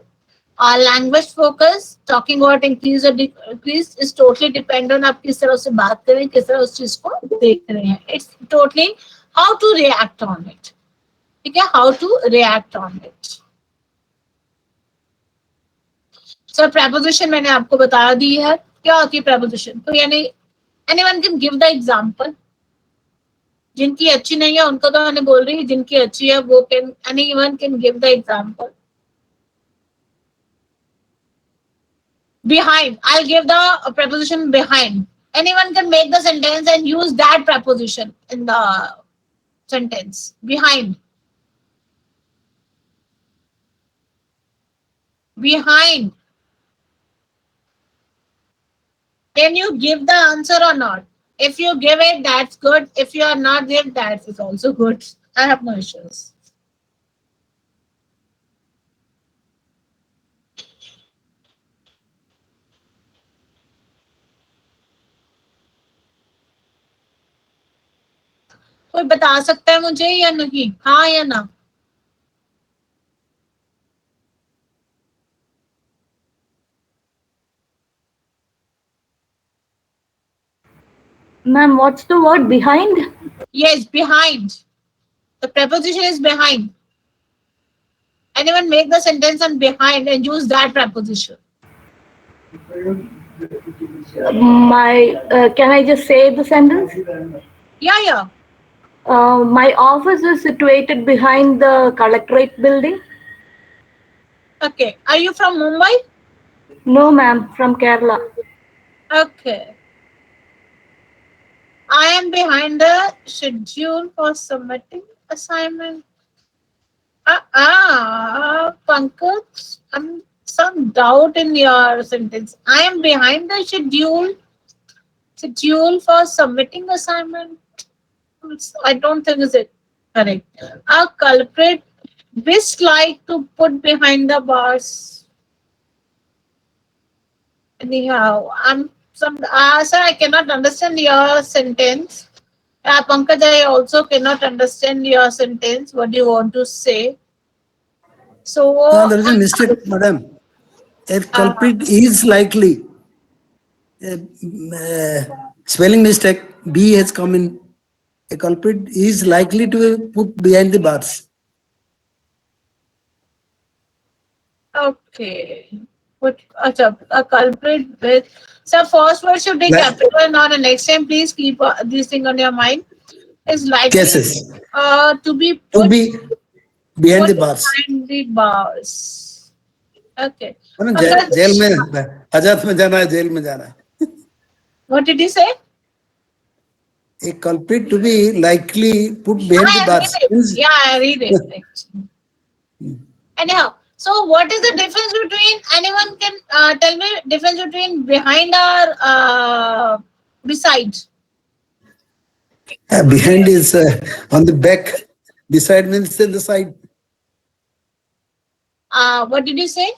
Language focus, talking about increase और decrease is totally depend on आप किस तरह से बात करें, किस तरह उस चीज को देख रहे हैं। It's totally how to react on it, ठीक है, how to react on it. Sir preposition मैंने आपको बता दी है, क्या होती है प्रेपोजिशन। तो यानी anyone can give the example. जिनकी अच्छी नहीं है उनको तो मैंने बोल रही हूँ, जिनकी अच्छी है वो can, anyone can give the example. Behind, I'll give the preposition behind. Anyone can make the sentence and use that preposition in the sentence. Behind. Behind. Can you give the answer or not? If you give it, that's good. If you are not give, that is also good. I have no issues. कोई बता सकता है मुझे या नहीं, हाँ या ना। Ma'am, what's the word behind? Yes, behind. The preposition is behind. Anyone make the sentence on behind and use that preposition. Can I just say the sentence? Yeah. My office is situated behind the collectorate building. Okay. Are you from Mumbai? No, ma'am, from Kerala. Okay. I am behind the schedule for submitting assignment. Pankaj, some doubt in your sentence. I am behind the schedule for submitting assignment. I don't think is it correct. A culprit dislike to put behind the bars. Anyhow, sir, I cannot understand your sentence. Pankaj, I also cannot understand your sentence. What do you want to say? So There is a mistake, madam. A culprit is likely. Spelling mistake. B has come in. A culprit is likely to be put behind the bars. okay. What a culprit with, so first word should be Like- capital and not the next time. Please keep this thing on your mind. Is likely Yes, yes. to be To put be behind the put bars. behind the bars. Okay. Jail में हाजत में जाना है, jail में जाना है. What did you say? A culprit to be likely put behind the bars. Yeah, I read it. Anyhow, So what is the difference between, anyone can tell me difference between behind or beside? Behind is on the back. Beside means in the side. What did you say?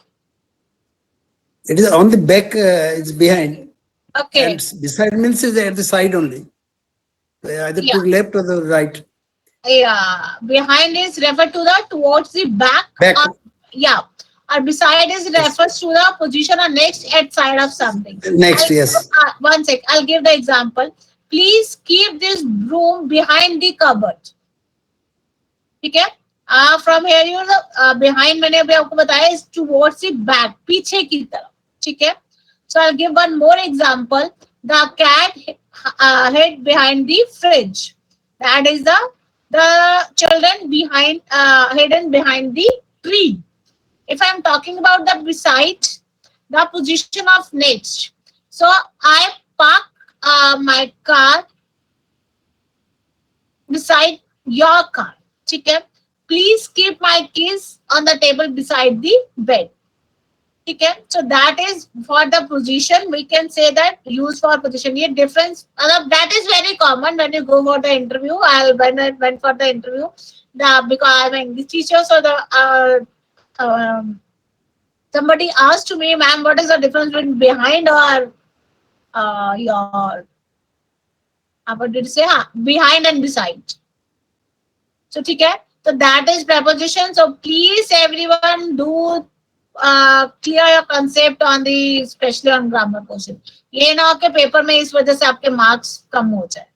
It is on the back. It's behind, and Okay. beside means is at the side only, either Yeah. to the left or the right. Yeah. Behind is referred to the towards the back. Back. Yeah. Or beside is Yes. refers to the position or next at side of something. Next, yes. One sec. I'll give the example. Please keep this broom behind the cupboard. ठीक है? From here you behind मैंने अभी आपको बताया is towards the back, पीछे की तरफ. ठीक है? So I'll give one more example. The cat hid behind the fridge. That is the children behind hidden behind the tree. If I'm talking about the beside, the position of next. So I park my car beside your car. ठीक है? Please keep my keys on the table beside the bed. ठीक है? So that is for the position. We can say that use for position. ये difference, that is very common when you go for the interview. When I went for the interview, because I'm an English teacher, so somebody asked to me, ma'am, what is the difference between behind or your, what did you say? Behind and beside. So ठीक है? So that is preposition. So please everyone do clear your concept on the, especially on grammar portion. ये ना हो कि paper में इस वजह से आपके मार्क्स कम हो जाए.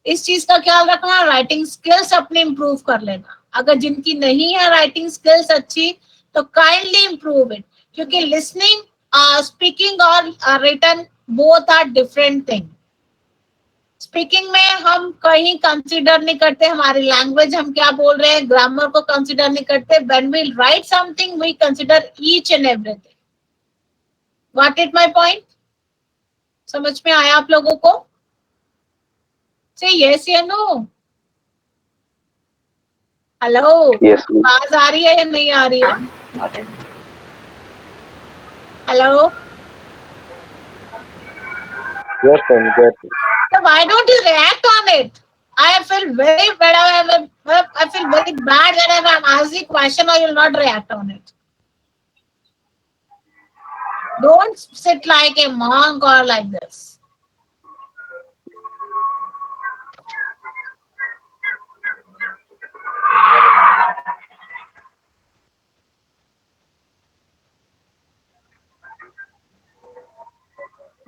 इस चीज का ख्याल रखना. राइटिंग स्किल्स अपने इम्प्रूव कर लेना. अगर जिनकी नहीं है राइटिंग स्किल्स अच्छी, तो काइंडली इम्प्रूव इट, क्योंकि लिसनिंग, स्पीकिंग और written both are different thing. Speaking में हम कहीं कंसीडर नहीं करते हमारी लैंग्वेज, हम क्या बोल रहे हैं, ग्रामर को कंसीडर नहीं करते. When we write something we consider each and everything. What it my point? समझ में आया आप लोगों को? से यस या नो? हेलो, आवाज आ रही है या नहीं आ रही है? Hello. Yes, ma'am. Yes. So why don't you react on it? I feel very bad. I feel very bad when I'm asking question or you'll not react on it. Don't sit like a monk or like this.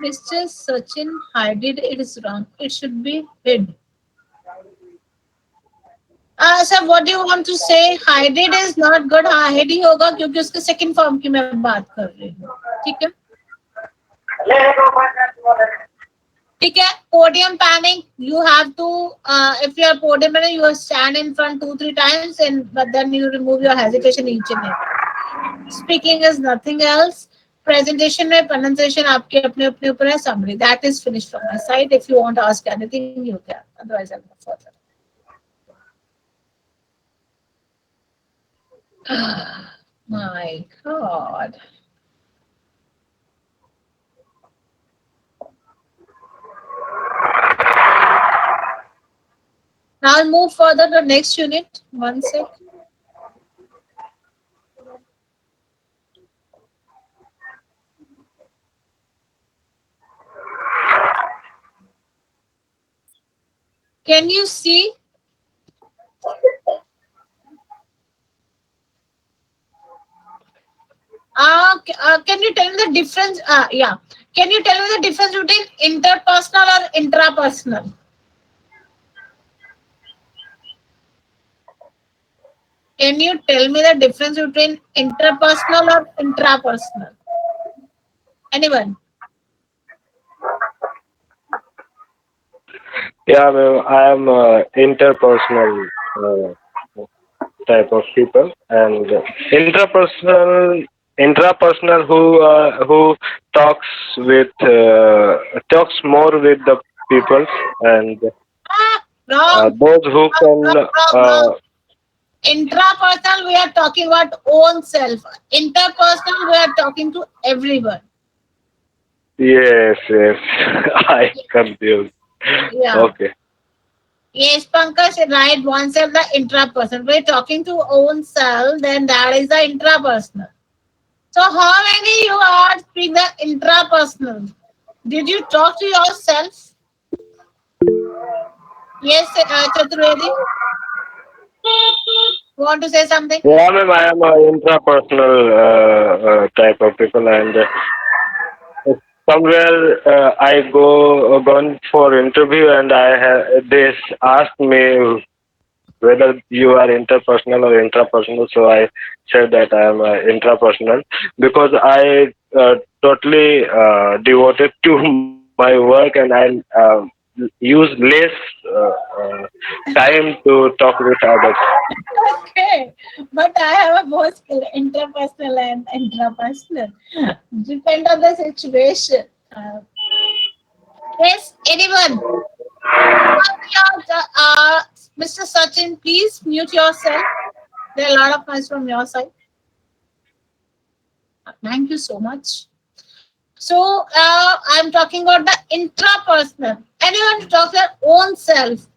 Mr. Sachin hid it is wrong. It should be hid. Sir, what do you want to say? Hide it is not good. हाँ, hid ही होगा क्योंकि उसके second form की मैं बात कर रही हूँ. ठीक है? ठीक है? Podium panning. You have to, if you are podium panning, you stand in front 2-3 times, but then you remove your hesitation each and every. Speaking is nothing else. Presentation में pronunciation आपके अपने अपने ऊपर है. Summary. That is finished from my side. If you want to ask anything, you can. Otherwise, I'll go further. My God. Now I'll move further to the next unit. One sec. Can you see? Can you tell me the difference? Yeah. Can you tell me the difference between interpersonal or intrapersonal? Can you tell me the difference between interpersonal or intrapersonal? Anyone? Yeah, ma'am. I am interpersonal type of people, and intrapersonal who talks talks more with the people, and Wrong. those who can Wrong. Intrapersonal, we are talking about own self. Interpersonal, we are talking to everyone. Yes, yes. I confused. Yeah. Okay. Yes, Pankaj, right. Oneself, the intrapersonal. We're talking to own self, then that is the intrapersonal. So, how many you are speak the intrapersonal? Did you talk to yourself? Yes, Chaturvedi, want to say something? Yeah, ma'am, I am a intrapersonal type of people, and somewhere I gone for interview, and they asked me whether you are interpersonal or intrapersonal. So I said that I am intrapersonal because I totally devoted to my work, and I use less time to talk with others. Okay, but I have a both skill, interpersonal and intrapersonal. Depend on the situation. Yes, anyone? Mr. Sachin, please mute yourself. There are a lot of noise from your side. Thank you so much. So, I'm talking about the intrapersonal. Anyone to talk their own self?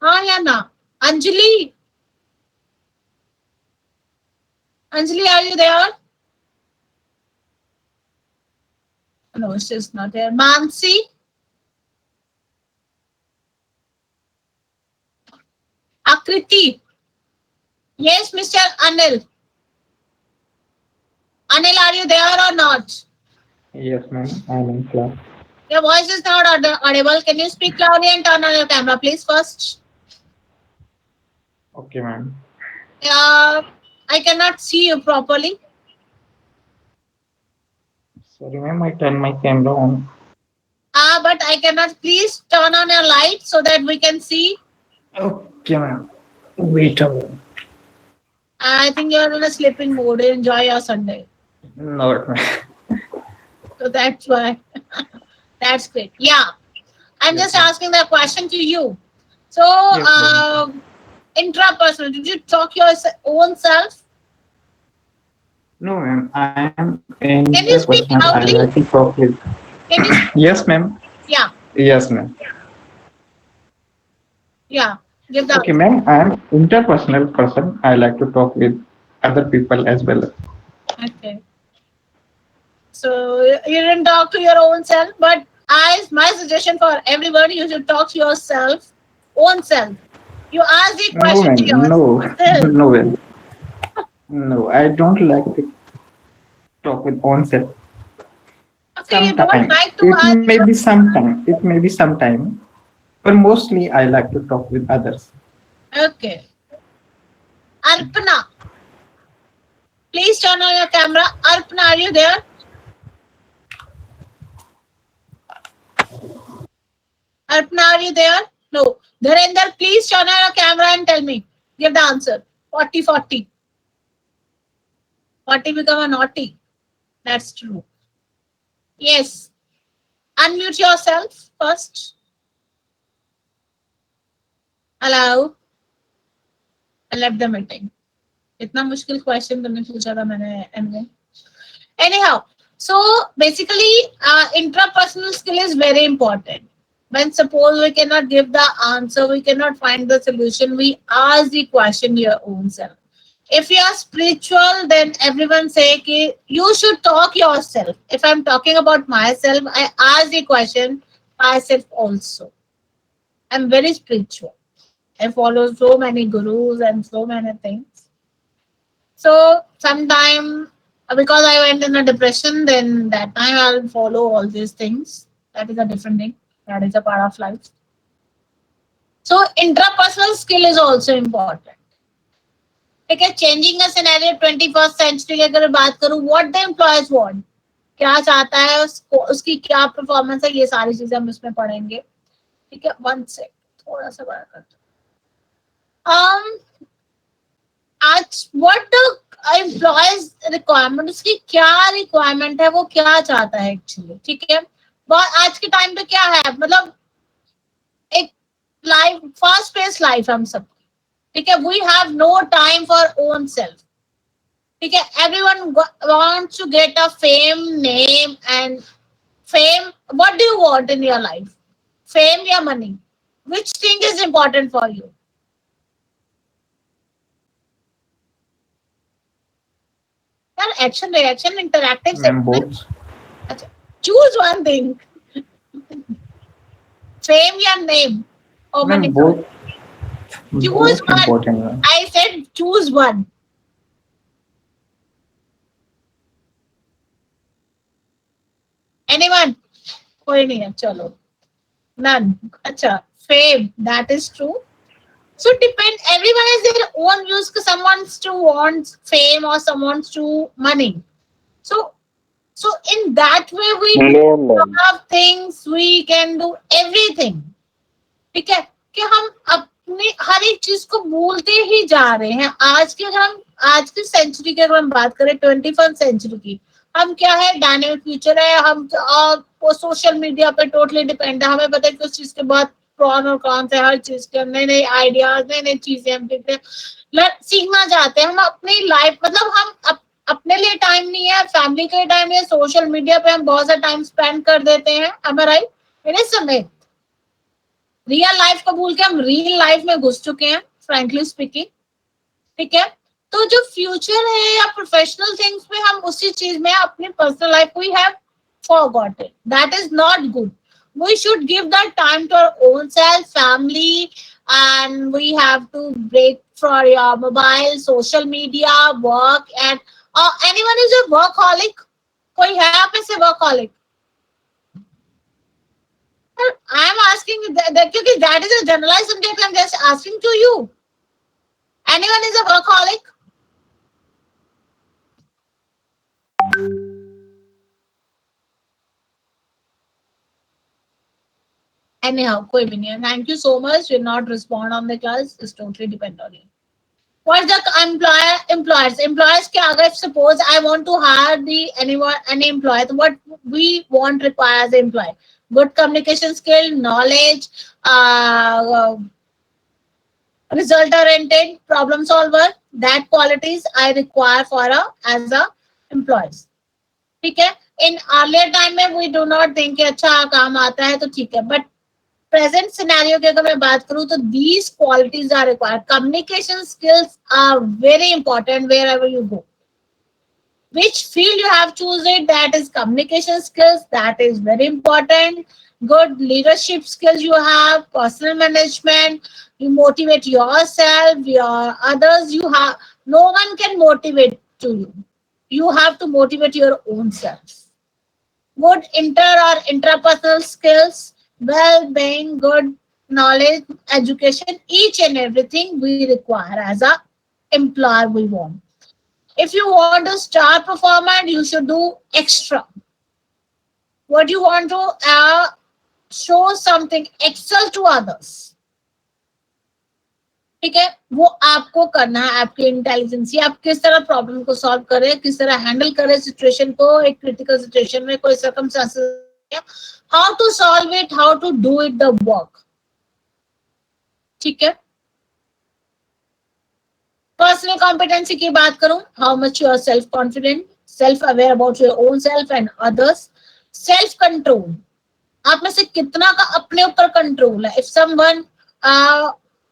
Yana. Anjali. Anjali, are you there? No, she's not there. Mansi. Akriti. Yes, Mr. Anil. Anil, are you there or not? Yes, ma'am. I'm in class. Your voice is not audible. Can you speak loudly and turn on your camera, please, first? Okay, ma'am. I cannot see you properly. Sorry, ma'am. I turn my camera on. But I cannot. Please turn on your light so that we can see. Okay, ma'am. Wait a minute. I think you're in a sleeping mode. Enjoy your Sunday. No, ma'am. So that's why. That's great. Yeah. I'm Yes, just ma'am. asking the question to you. So, Yes, ma'am. intrapersonal, did you talk your own self? No, ma'am. I am Can you interpersonal. speak I like to loudly? talk with. Can you? Yes, ma'am. Yeah. Yes, ma'am. Yeah. Give the Okay, answer. ma'am. I am interpersonal person. I like to talk with other people as well. Okay. So you didn't talk to your own self, but my suggestion for everybody, you should talk to yourself, own self. You ask the No, question to ma'am. No. yourself. No, ma'am. No, I don't like to talk with own self. Okay, you don't Sometime. like to It ask may be your. sometime. It may be sometime. But mostly I like to talk with others. Okay. Arpana, please turn on your camera. Arpana, are you there? Arpana, are you there? No. Dharinder, please turn on your camera and tell me. Give the answer. 40-40. 40 become a naughty. That's true. Yes. Unmute yourself first. Hello. I left the meeting. इतना मुश्किल question तुमने पूछा था मैंने anyway. Anyhow, so basically, intrapersonal skill is very important. When suppose we cannot give the answer, we cannot find the solution, we ask the question your own self. If you are spiritual, then everyone say ki you should talk yourself. If I'm talking about myself, I ask the question myself also. I'm very spiritual. I follow so many gurus and so many things. So sometime because I went in a depression, then that time I'll follow all these things. That is a different thing. That is a part of life. So intrapersonal skill is also important. ठीक है, changing a scenario 21st century की अगर बात करूं, what the employees want, क्या चाहता है उसको, उसकी क्या परफॉर्मेंस है, ये सारी चीजें हम इसमें पढ़ेंगे. ठीक है, वन सेक, थोड़ा सा बड़ा करते आज व्हाट एम्प्लॉयज रिक्वायरमेंट, उसकी क्या रिक्वायरमेंट है, वो क्या चाहता है एक्चुअली. ठीक है, आज के टाइम पे क्या है, मतलब एक लाइफ फास्ट पेस लाइफ हम सब. ठीक है, we have no time for own self. ठीक है, everyone wants to get a fame, name and fame. What do you want in your life? Fame या money? Which thing is important for you? यार action reaction interactive से Both. अच्छा, choose one thing. Fame या name or money? Both. Choose Both one. important. Ma'am. I said choose one. Anyone? कोई नहीं है, चलो. None. अच्छा, fame. That is true. So depend. Everyone has their own views. Some wants to want fame or some wants to money. So in that way we No, do ma'am. have things. We can do everything. ठीक है कि हम अपने हर एक चीज को भूलते ही जा रहे हैं. आज के अगर हम आज की सेंचुरी की अगर हम बात करें 21st सेंचुरी की, हम क्या है, डायनेमिक फ्यूचर है. हम वो सोशल मीडिया पे टोटली डिपेंड है. हमें पता है कि उस चीज के बाद प्रॉन और कॉन्स है, हर चीज के नए नए आइडियाज, नई नई चीजें हम देखते हैं, सीखना चाहते हैं. हम अपनी लाइफ मतलब हम अपने लिए टाइम नहीं है, फैमिली के लिए टाइम नहीं है, सोशल मीडिया पे हम बहुत सा टाइम स्पेंड कर देते हैं. am I right? मेरे समय रियल लाइफ को भूल के हम रियल लाइफ में घुस चुके हैं, फ्रैंकली स्पीकिंग. ठीक है, तो जो फ्यूचर है या प्रोफेशनल थिंग्स में हम उसी चीज में अपनी personal life we have forgotten. That is not good. We should give that time to our own self, family, and we have to break for your mobile, social media, work, and anyone is a workaholic? कोई है आप में से workaholic? I am asking that because that is a generalized subject. I am just asking to you. Anyone is a workaholic? Anyhow, कोई भी नहीं है. Thank you so much. Will not respond on the class. It's totally depend on you. What's the employers? Employers क्या अगर suppose I want to hire any employer, what we want require as an employee? Good communication skill, knowledge, result oriented, problem solver. That qualities I require for as a employees. ठीक है. In earlier time में we do not think कि अच्छा काम आता है तो ठीक है, but present scenario की अगर मैं बात करूं तो these qualities are required. Communication skills are very important wherever you go. Which field you have chosen, that is communication skills, that is very important. Good leadership skills you have, personal management, you motivate yourself, your others, you have, no one can motivate to you. You have to motivate your own self. Good intrapersonal skills, well-being, good knowledge, education, each and everything we require as a employer we want. If you want a star performer, you should do extra. What you want to show something, excel to others. ठीक है, वो आपको करना है. आपकी intelligence, आप किस तरह प्रॉब्लम को सॉल्व करें, किस तरह हैंडल करें सिचुएशन को, एक क्रिटिकल सिचुएशन में कोई circumstances, how to solve it, how to do it the work. ठीक है. पर्सनल कॉम्पिटेंसी की बात करूं, how much you are self confident, self aware about your own self and others. Self control, आप में से कितना का अपने ऊपर कंट्रोल है. If someone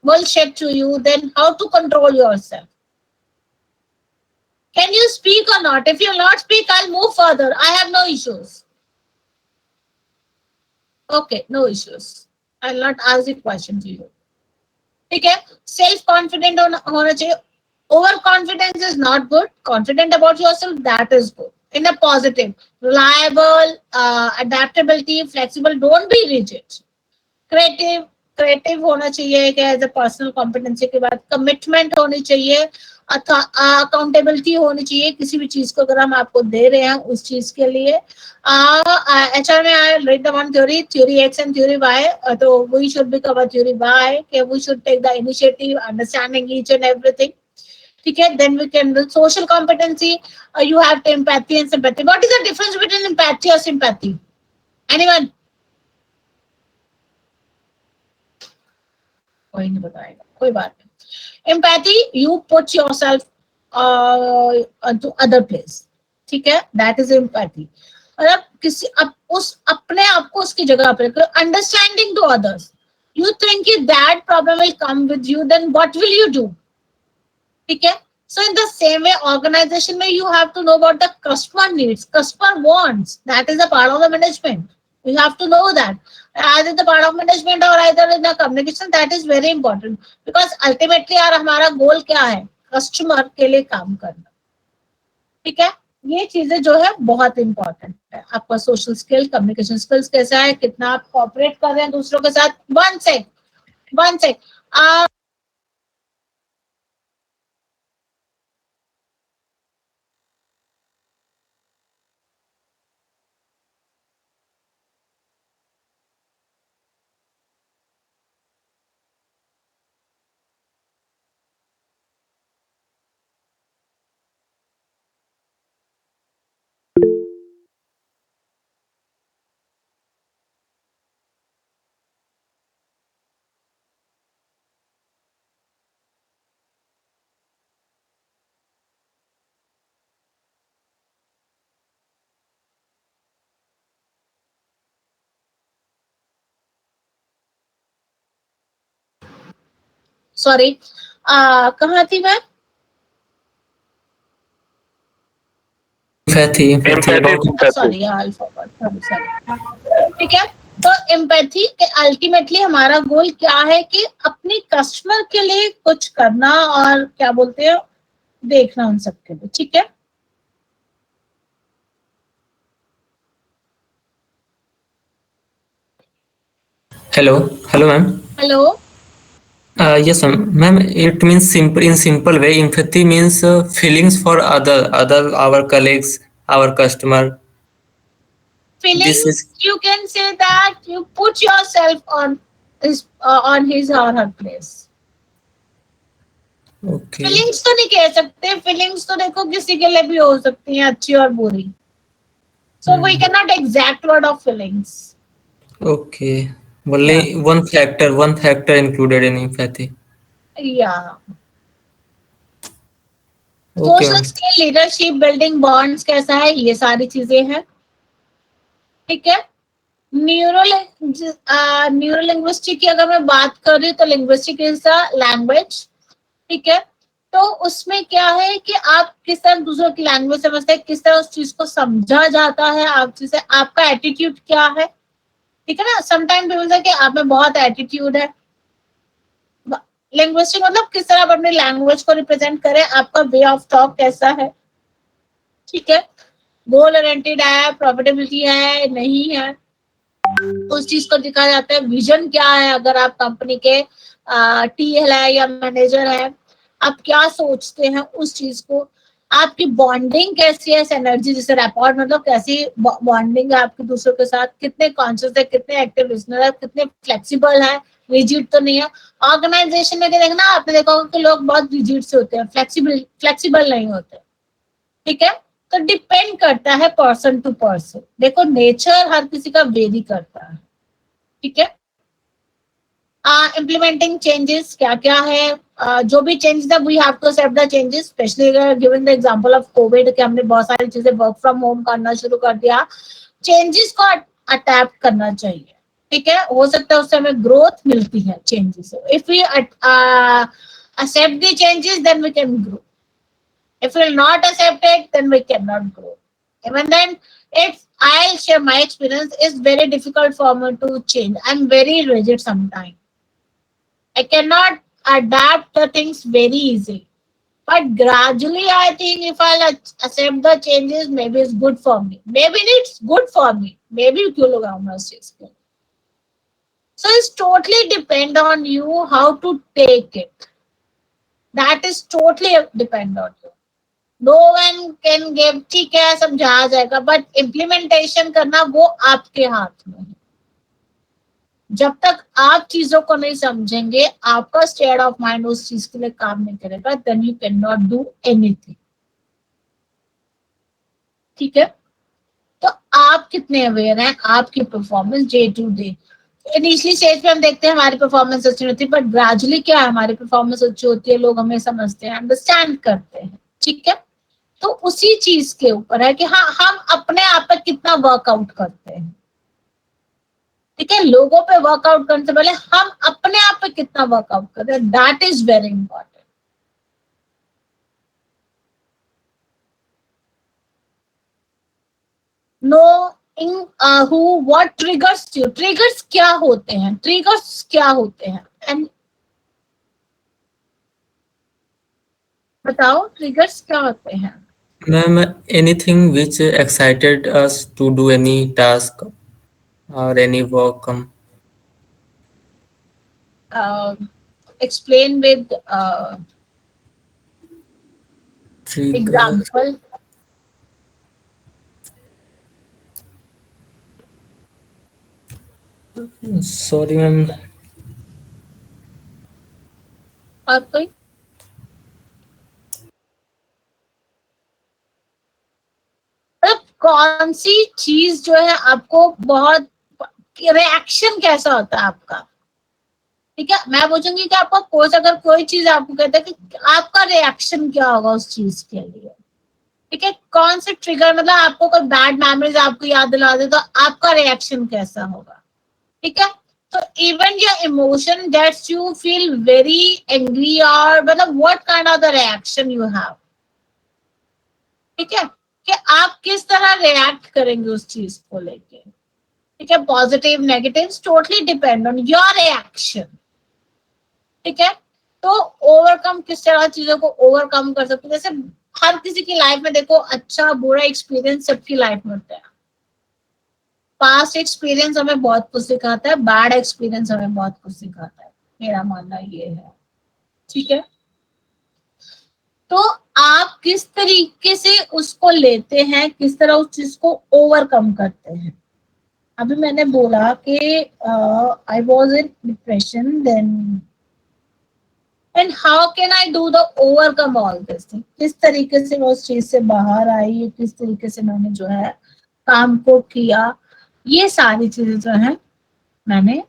will shed to you, then how to control yourself? Can you speak or not? If you not speak, I'll move further. I have no issues. Okay, no issues. I'll not ask the question to you. ठीक है. Self confident होना चाहिए. Over confidence is not good. Confident about yourself, that is good. In a positive, reliable, adaptability, flexible. Don't be rigid. Creative होना चाहिए कि as a personal competency के बाद commitment होनी चाहिए, अकाउंटेबिलिटी होनी चाहिए. किसी भी चीज को अगर हम आपको दे रहे हैं उस चीज के लिए. एचआर में I read the one theory X and theory Y. तो we should be cover theory Y कि we should take the initiative, understanding each and everything. ठीक है. Then we can do social competency. You have to empathy and sympathy. What is the difference between empathy और sympathy? Anyone? कोई नहीं बताएगा, कोई बात नहीं. Empathy, you put yourself to other place. ठीक है, that is empathy. मतलब किसी उस अपने आप को उसकी जगह पर रखो. Understanding to others. You think if that problem will come with you, then what will you do? ठीक है. So in the same way, organization में you have to know about the customer needs, customer wants. That is a part of the management. You have to know that. Either the part of management or either in the communication, that is very important. Because ultimately यार हमारा goal क्या है? Customer के लिए काम करना. ठीक है. ये चीजें जो है बहुत इंपॉर्टेंट है. आपका सोशल स्किल, कम्युनिकेशन स्किल्स कैसा है, कितना आप कोऑपरेट कर रहे हैं दूसरों के साथ. One sec. सॉरी, कहाँ थी मैं? सॉरी, ठीक है. तो एम्पैथी के अल्टीमेटली हमारा गोल क्या है कि अपनी कस्टमर के लिए कुछ करना और क्या बोलते हैं देखना उन सबके लिए. ठीक है. Hello, hello, ma'am. Hello. Yes, ma'am. It means simple. In simple way, empathy means feelings for other our colleagues, our customer. This Feelings, is you can say that you put yourself on his or her place. okay. Feelings तो नहीं कह सकते. Feelings तो देखो किसी के लिए भी हो सकती हैं, अच्छी और बुरी. So we cannot exact word of feelings. Okay. Only one factor included in empathy. Yeah. Okay, social ma'am. Skill, leadership, building bonds कैसा है, ये सारी चीजें हैं. ठीक है. न्यूरो लिंग्विस्टिक की अगर मैं बात कर रही हूँ तो लिंग्विस्टिक इज अ लैंग्वेज. ठीक है. तो उसमें क्या है कि आप किस तरह दूसरों की लैंग्वेज समझते हैं, किस तरह उस चीज को समझा जाता है, आप जिसे आपका एटीट्यूड क्या है. ठीक है ना. समटाइम पीपल से कि आप में बहुत एटीट्यूड है. लिंग्विस्टिक मतलब किस तरह आप अपनी लैंग्वेज को रिप्रेजेंट करें, आपका वे ऑफ टॉक कैसा है. ठीक है. गोल ओरिएंटेड है, प्रॉफिटेबिलिटी है, नहीं है, उस चीज को दिखाया जाता है. विजन क्या है, अगर आप कंपनी के टीएल है या मैनेजर है, आप क्या सोचते हैं उस चीज को. आपकी बॉन्डिंग कैसी है, एनर्जी जैसे रैपॉर्ट, मतलब कैसी बॉन्डिंग है आपके दूसरों के साथ, कितने कॉन्शियस है, कितने एक्टिव लिसनर है, कितने फ्लेक्सिबल है, रिजिड तो नहीं है. ऑर्गेनाइजेशन में देखना आपने देखा होगा कि लोग बहुत रिजिड से होते हैं, फ्लेक्सिबल नहीं होते. ठीक है. तो डिपेंड करता है पर्सन टू पर्सन. देखो नेचर हर किसी का वेरी करता है. ठीक है. इम्प्लीमेंटिंग चेंजेस क्या क्या है, जो भी चेंजेस है we have to accept the changes. Specially giving the example of Covid कि हमने बहुत सारी चीजें वर्क फ्रॉम होम करना शुरू कर दिया. चेंजेस को अडैप्ट करना चाहिए. ठीक है. हो सकता है उससे हमें ग्रोथ मिलती है चेंजेस से. If we accept the changes, then we can grow. If we will not accept it, then we cannot grow. Even then, I'll share my experience. It's very difficult for me to change. I'm very rigid sometimes. I cannot adapt the things very easily. But gradually, I think if I'll accept the changes, maybe it's good for me. Maybe it's good for me. Maybe क्यों लोग आऊँगा उस चीज को. So it's totally depend on you how to take it. That is totally depend on you. No one can give, ठीक है समझा जाएगा, बट इम्प्लीमेंटेशन करना वो आपके हाथ में है. जब तक आप चीजों को नहीं समझेंगे, आपका स्टेट ऑफ माइंड उस चीज के लिए काम नहीं करेगा, then you can not do anything. ठीक है. तो आप कितने अवेयर हैं आपकी performance day to day. Initially stage पे हम देखते हैं हमारी परफॉर्मेंस अच्छी होती है, बट ग्रेजुअली क्या है, हमारी परफॉर्मेंस अच्छी होती है, लोग हमें समझते हैं, अंडरस्टैंड करते हैं, ठीक है। तो उसी चीज के ऊपर है कि हाँ, हम अपने आप पे कितना वर्कआउट करते हैं, ठीक है। लोगों पे वर्कआउट करने से पहले हम अपने आप पे कितना वर्कआउट करते हैं, that is very important. No in who what triggers you, triggers क्या होते हैं, ट्रिगर्स क्या होते हैं, एंड बताओ ट्रिगर्स क्या होते हैं। Ma'am, anything which excited us to do any task or any work. Explain with Trigger. example. Sorry, ma'am. और कोई मतलब कौन सी चीज जो है आपको बहुत, रिएक्शन कैसा होता है आपका, ठीक है। मैं पूछूंगी कि आपका कोच अगर कोई चीज आपको कहता है कि आपका रिएक्शन क्या होगा उस चीज के लिए, ठीक है। कौन से ट्रिगर, मतलब आपको कोई बैड मेमोरीज आपको याद दिला दे तो आपका रिएक्शन कैसा होगा, ठीक है। तो even your emotion that's you feel very angry, और मतलब what kind of the reaction you have, ठीक है, कि आप किस तरह रिएक्ट करेंगे उस चीज को लेके, ठीक है। Positive negative totally depend on your reaction, ठीक है। तो ओवरकम किस तरह चीजों को ओवरकम कर सकते हैं, जैसे हर किसी की लाइफ में देखो अच्छा बुरा एक्सपीरियंस सबकी लाइफ में होता है। पास्ट एक्सपीरियंस हमें बहुत कुछ सिखाता है, बैड एक्सपीरियंस हमें बहुत कुछ सिखाता है, मेरा मानना ये है, ठीक है। तो आप किस तरीके से उसको लेते हैं, किस तरह उस चीज को ओवरकम करते हैं। अभी मैंने बोला कि I was in depression, then and how can I do the overcome all this thing, किस तरीके से मैं उस चीज से बाहर आई, किस तरीके से मैंने जो है काम को किया, ये सारी चीजें जो है मैंने,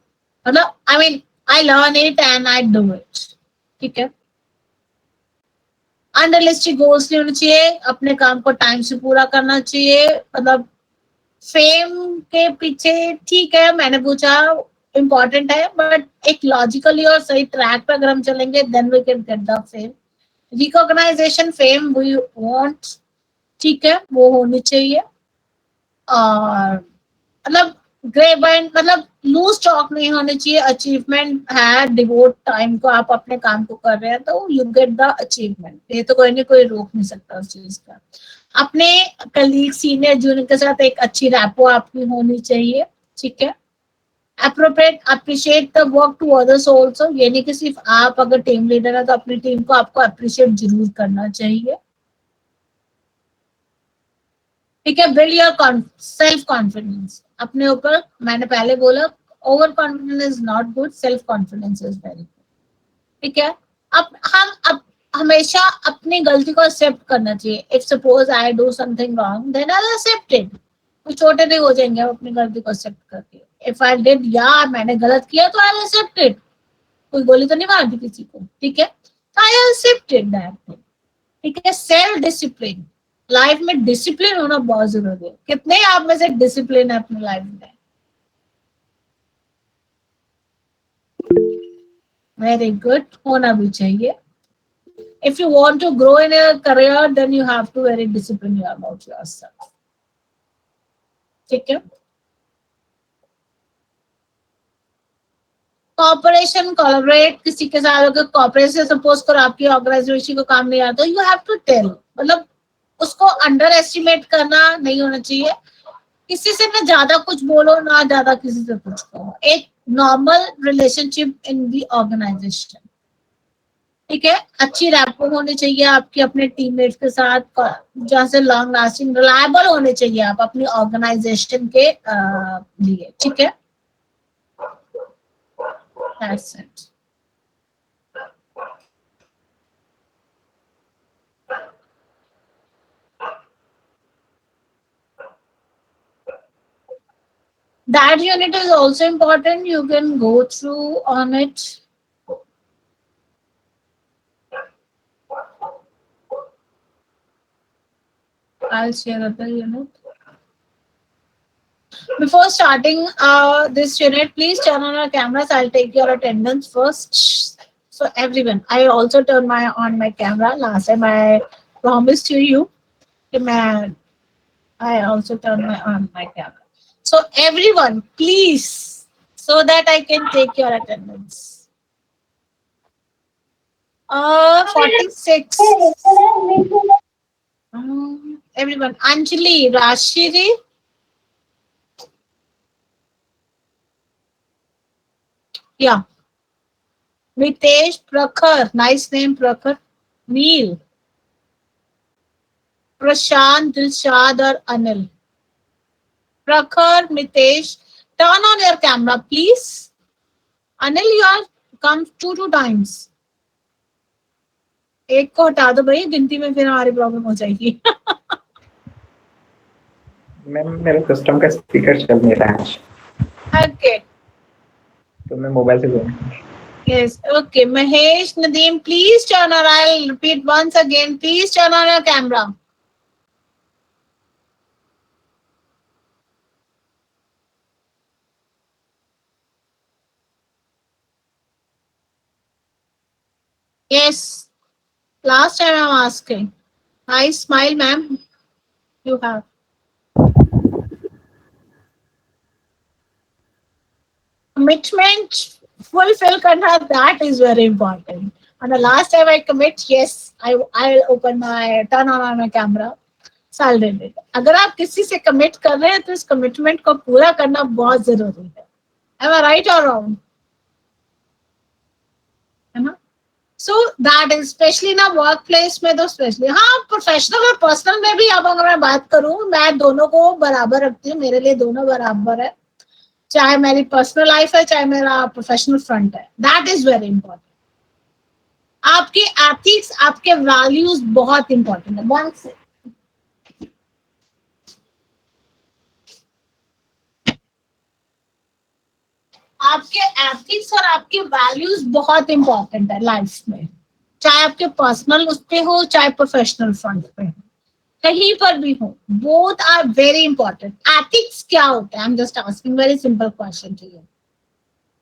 मतलब I mean I learn it and I do it, ठीक है। अनरियलिस्टिक गोल्स नहीं होने चाहिए, अपने काम को टाइम से पूरा करना चाहिए, मतलब फेम के पीछे, ठीक है मैंने पूछा इम्पोर्टेंट है, बट एक लॉजिकली और सही ट्रैक पे अगर हम चलेंगे then we can get the fame, recognization, fame we want, ठीक है, वो होनी चाहिए। और मतलब ग्रे बैंड, मतलब लूज टॉक नहीं होने चाहिए, अचीवमेंट है, डिवोट टाइम को आप अपने काम को कर रहे हैं तो यू गेट द अचीवमेंट, ये तो कोई नहीं, कोई रोक नहीं सकता उस चीज का। अपने कलीग सीनियर जूनियर के साथ एक अच्छी रैपो आपकी होनी चाहिए, ठीक है। Appropriate appreciate the work to others also, ये नहीं कि सिर्फ आप अगर टीम लीडर है तो अपनी टीम को आपको अप्रिशिएट जरूर करना चाहिए, ठीक है। बिल्ड योर सेल्फ कॉन्फिडेंस, अपने ऊपर, मैंने पहले बोला over confidence is not good, self confidence is very good, ठीक है। अब हमेशा अपनी गलती को एक्सेप्ट करना चाहिए। If suppose I do something wrong then I accept it, कुछ छोटे नहीं हो जाएंगे हम अपनी गलती को एक्सेप्ट करके। इफ आई डिड, या मैंने गलत किया तो आई एक्सेप्ट इट, कोई गोली तो नहीं मार दी किसी को, ठीक है, तो I accept it that thing, ठीक है। सेल्फ डिसिप्लिन, लाइफ में डिसिप्लिन होना बहुत जरूरी है। कितने आप में से डिसिप्लिन है अपनी लाइफ में, वेरी गुड, होना भी चाहिए। If you want to grow in your career then you have to very discipline about yourself, ठीक है। कॉपरेशन, कोलैबोरेट, किसी के साथ अगर कॉपरेशन, सपोज करो आपकी ऑर्गेनाइजेशन को काम नहीं आता, यू हैव टू टेल, मतलब उसको अंडर एस्टिमेट करना नहीं होना चाहिए। किसी से ना ज्यादा कुछ बोलो, ना ज्यादा किसी से कुछ कहो, एक normal relationship in the organization, ठीक है। अच्छी रैपो होनी चाहिए आपकी अपने टीममेट्स के साथ, जहाँ से लॉन्ग लास्टिंग, रिलायबल होने चाहिए आप अपनी ऑर्गेनाइजेशन के लिए, ठीक है। That's it. That unit is also important. You can go through on it. I'll share other unit. Before starting this unit, please turn on your cameras. I'll take your attendance first. So everyone, I also turn on my camera. Last time I promised to you, I also turn on my camera. So everyone, please, so that I can take your attendance. 46. Everyone, Anjali, Rashiri. Yeah. Mitesh, Prakhar. Nice name, Prakhar. Neil. Prashant, Dilshad or Anil. Prakhar, Mitesh. Turn on your camera, please. Anil, you are come two times. एक को हटा दो भाई, गिनती में फिर हमारी problem हो जाएगी. मैम मेरा सिस्टम का स्पीकर चल नहीं रहा है. Okay. तो मैं मोबाइल से बोलूँ. Yes. Okay. Mahesh, Nadeem, please turn on. I'll repeat once again. Please turn on your camera. Yes. Last time I'm asking. Nice smile, ma'am. You have. Commitment fulfill करना, that is very important. And the last time I commit, yes, I'll open my turn on my camera. Salary. अगर आप किसी से commit कर रहे हैं तो इस commitment को पूरा करना बहुत जरूरी है. Am I right or wrong? है ना? So that is especially ना work place में तो especially. हाँ, professional और personal में भी अब अगर मैं बात करूँ, मैं दोनों को बराबर रखती हूँ. मेरे लिए दोनों बराबर है. चाहे मेरी पर्सनल लाइफ है, चाहे मेरा प्रोफेशनल फ्रंट है. That is very important. आपके एथिक्स, आपके वैल्यूज बहुत इंपॉर्टेंट है. वन से आपके एथिक्स और आपके वैल्यूज बहुत इंपॉर्टेंट है लाइफ में, चाहे आपके पर्सनल उस पे हो, चाहे प्रोफेशनल फ्रंट पे हो, कहीं पर भी हो. Both are very important. Ethics क्या होता है? I am just asking very simple question to you.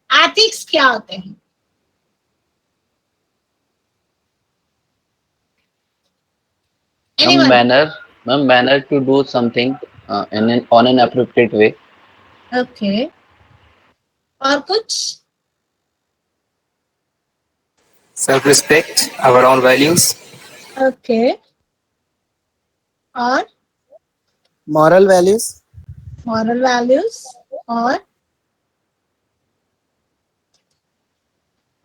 Ethics क्या होते हैं? Manner to do something on an appropriate way. Okay. और कुछ? Self-respect, our own values. Okay. और? Moral values. Moral values. और?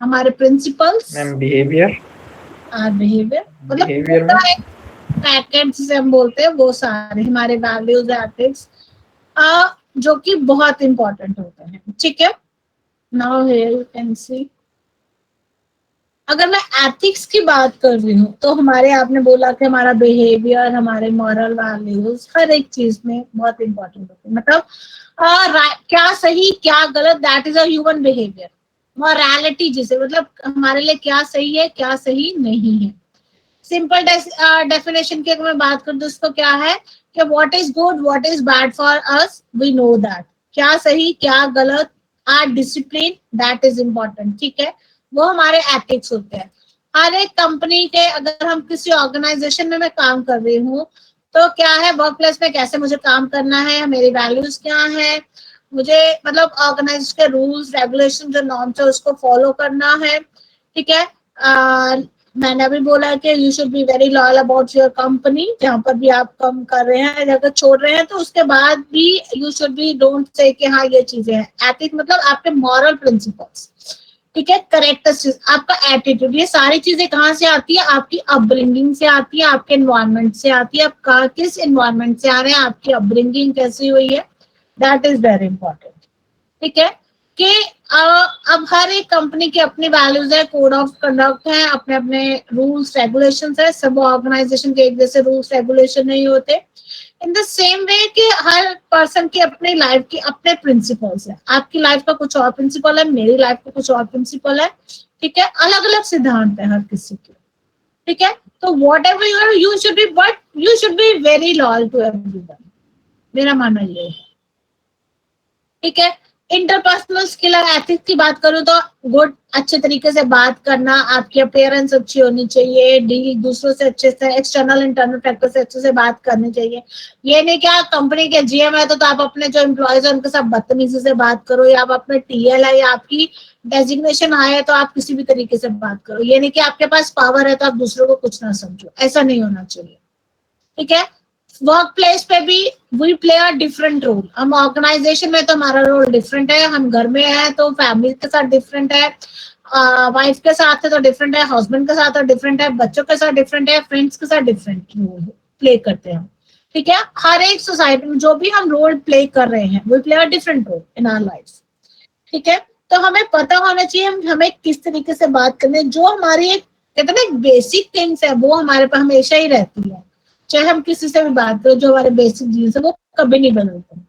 हमारे प्रिंसिपल्स. Ma'am behaviour. बिहेवियर मतलब behaviour में पैकेट जिसे हम बोलते हैं, वो सारे हमारे वैल्यूज, एथिक्स जो कि बहुत इंपॉर्टेंट होते हैं. ठीक है. Now here you can see, अगर मैं एथिक्स की बात कर रही हूँ तो हमारे, आपने बोला कि हमारा बिहेवियर, हमारे मॉरल वैल्यूज हर एक चीज में बहुत इंपॉर्टेंट होते हैं. मतलब क्या सही क्या गलत, that is a human behaviour. Morality जिसे, मतलब हमारे लिए क्या सही है, क्या सही नहीं है. सिंपल डेफिनेशन की अगर मैं बात करूँ तो उसको क्या है कि what is good, what is bad for us, we know that. क्या सही क्या गलत, our discipline, that is important. ठीक है. वो हमारे एथिक्स होते हैं. हर एक कंपनी के, अगर हम किसी ऑर्गेनाइजेशन में मैं काम कर रही हूँ तो क्या है, वर्क प्लेस में कैसे मुझे काम करना है, मेरी वैल्यूज क्या है, मुझे मतलब ऑर्गेनाइजेशन के रूल्स रेगुलेशन जो नॉर्म्स है उसको फॉलो करना है. ठीक है. मैंने अभी बोला कि you should be very loyal about your company. जहां पर भी आप काम कर रहे हैं, अगर छोड़ रहे हैं तो उसके बाद भी you should B, don't say कि हाँ ये चीजें हैं. एथिक मतलब आपके मॉरल प्रिंसिपल्स. ठीक है. करेक्टर, आपका एटीट्यूड, ये सारी चीजें कहाँ से आती है? आपकी अपब्रिंगिंग से आती है, आपके एनवायरनमेंट से आती है. आप किस एनवायरनमेंट से आ रहे हैं, आपकी अपब्रिंगिंग कैसी हुई है, दैट इज वेरी इंपॉर्टेंट. ठीक है. कि अब हर एक कंपनी की अपनी वैल्यूज है, कोड ऑफ कंडक्ट है, अपने अपने रूल्स रेगुलेशंस है. सब ऑर्गेनाइजेशन के एक जैसे रूल्स रेगुलेशन नहीं होते. इन द सेम वे कि हर पर्सन की अपनी लाइफ की अपने प्रिंसिपल्स है, आपकी लाइफ का कुछ और प्रिंसिपल है, मेरी लाइफ का कुछ और प्रिंसिपल है, ठीक है, अलग अलग सिद्धांत है हर किसी के, ठीक है। तो whatever you are, you should be, but you should be very loyal to everyone, मेरा मानना ये है, ठीक है। इंटरपर्सनल स्किल और एथिक्स की बात करूँ तो गुड, अच्छे तरीके से बात करना, आपकी अपीयरेंस अच्छी होनी चाहिए, डील दूसरों से अच्छे से, एक्सटर्नल इंटरनल फैक्टर से अच्छे से बात करनी चाहिए। ये नहीं कि आप कंपनी के जीएम है तो आप अपने जो एम्प्लॉयज है उनके साथ बदतमीजी से बात करो, या आप अपने टीएल है या आपकी डेजिग्नेशन आया है तो आप किसी भी तरीके से बात करो। ये नहीं कि आपके पास पावर है तो आप दूसरों को कुछ ना समझो, ऐसा नहीं होना चाहिए, ठीक है। वर्क प्लेस पे भी we play a different role, हम ऑर्गेनाइजेशन में तो हमारा रोल डिफरेंट है, हम घर में हैं तो फैमिली के साथ डिफरेंट है, वाइफ के साथ है तो डिफरेंट है, हस्बैंड के साथ तो डिफरेंट है, बच्चों के साथ डिफरेंट है, फ्रेंड्स के साथ डिफरेंट रोल प्ले करते हैं, ठीक है। हर एक सोसाइटी में जो भी हम रोल प्ले कर रहे हैं, we play a different role in our life, ठीक है। तो हमें पता होना चाहिए हमें किस तरीके से बात करनी है, जो हमारी एक कहते हैं बेसिक थिंग्स है वो हमारे पास हमेशा ही रहती है, चाहे हम किसी से भी बात करें, जो हमारे बेसिक चीज है वो कभी नहीं बदलते,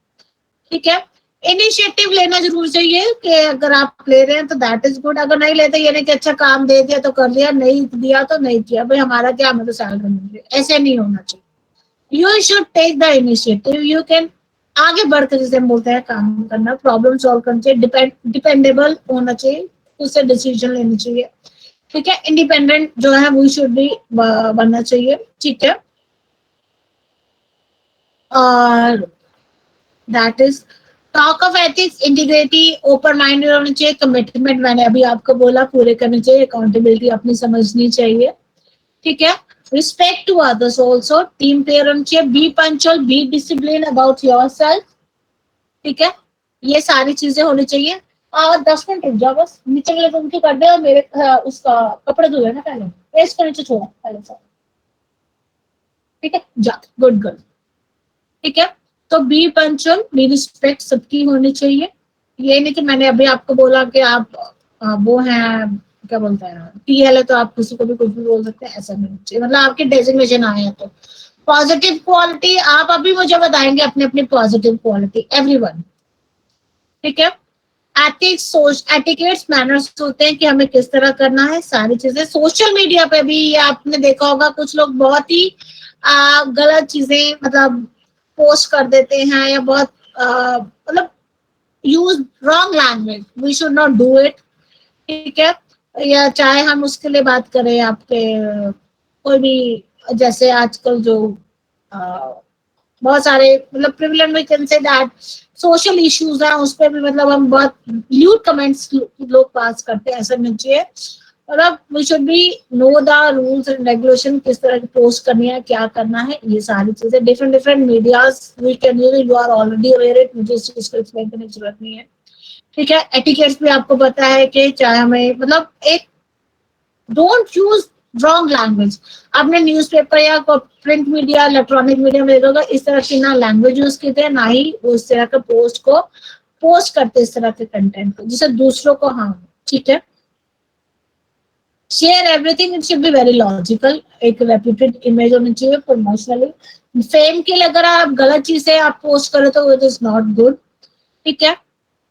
ठीक है। इनिशिएटिव लेना जरूर चाहिए कि अगर आप ले रहे हैं तो दैट इज गुड, अगर नहीं लेते ये नहीं कि अच्छा काम दे दिया तो कर लिया, नहीं दिया तो नहीं किया, भाई हमारा क्या, हमें तो सैलरी मिल रही है, ऐसे नहीं होना चाहिए। You should take the initiative, you can आगे बढ़कर, जैसे हम बोलते हैं, काम करना, प्रॉब्लम सॉल्व करना चाहिए, डिपेंडेबल होना चाहिए, उससे डिसीजन लेनी चाहिए, ठीक है। इंडिपेंडेंट जो है वो शुड भी बनना चाहिए, ठीक है। और that is talk of ethics, integrity, open minded होना चाहिए, कमिटमेंट मैंने अभी आपको बोला पूरे करने चाहिए, अकाउंटेबिलिटी अपनी समझनी चाहिए, ठीक है। Respect to others also, team player होना चाहिए, be punctual, be discipline about your self, ठीक है। ये सारी चीजें होनी चाहिए। और 10 मिनट रुक जाओ, बस नीचे के लिए उनकी कर दे, और मेरे उसका कपड़े धुले ना पहले, पेस्ट कर नीचे छोड़ा पहले से, ठीक है, जा, गुड गर्ल, ठीक है। तो बी पंक्चुअल, बी रिस्पेक्ट सबकी होनी चाहिए, ये नहीं कि मैंने अभी आपको बोला कि आप वो हैं, क्या बोलते हैं, टीएल है तो आप किसी को भी कुछ भी बोल सकते हैं, ऐसा नहीं चाहिए, मतलब आपके डेजिग्नेशन आए हैं तो। पॉजिटिव क्वालिटी, आप अभी मुझे बताएंगे अपनी अपनी पॉजिटिव क्वालिटी, एवरीवन, ठीक है। एथिक्स, एटिकेट्स, मैनर्स होते हैं कि हमें किस तरह करना है, सारी चीजें। सोशल मीडिया पे भी आपने देखा होगा कुछ लोग बहुत ही गलत चीजें मतलब पोस्ट कर देते हैं, या बहुत मतलब use wrong language, we should not do it, ठीक है। या चाहे हम उसके लिए बात करें आपके कोई भी, जैसे आजकल जो बहुत सारे मतलब privilege we can say that social issues हैं, उस पर भी मतलब हम बहुत ल्यूड कमेंट्स लोग पास करते हैं, ऐसा नहीं चाहिए। मतलब we should be know the rules and regulation, किस तरह की पोस्ट करनी है, क्या करना है, ये सारी चीजें। Different different medias we can use, you are already aware it, मुझे इस चीज को एक्सप्लेन करने की जरूरत नहीं है, ठीक है। एटिकेट्स भी आपको पता है कि चाहे हमें मतलब एक डोंट यूज रॉन्ग लैंग्वेज, आपने न्यूज़पेपर या प्रिंट मीडिया, इलेक्ट्रॉनिक मीडिया में देखोगे इस तरह की ना लैंग्वेज यूज करते हैं, ना ही वो इस तरह के पोस्ट को पोस्ट करते, इस तरह के कंटेंट को जिससे दूसरों को हार्म, ठीक है। Share everything, it should be very logical, एक रेप्यूटेड इमेज होनी चाहिए प्रमोशनली। फेम के लिए अगर आप गलत चीजें आप पोस्ट करो तो इट इज नॉट गुड, ठीक है।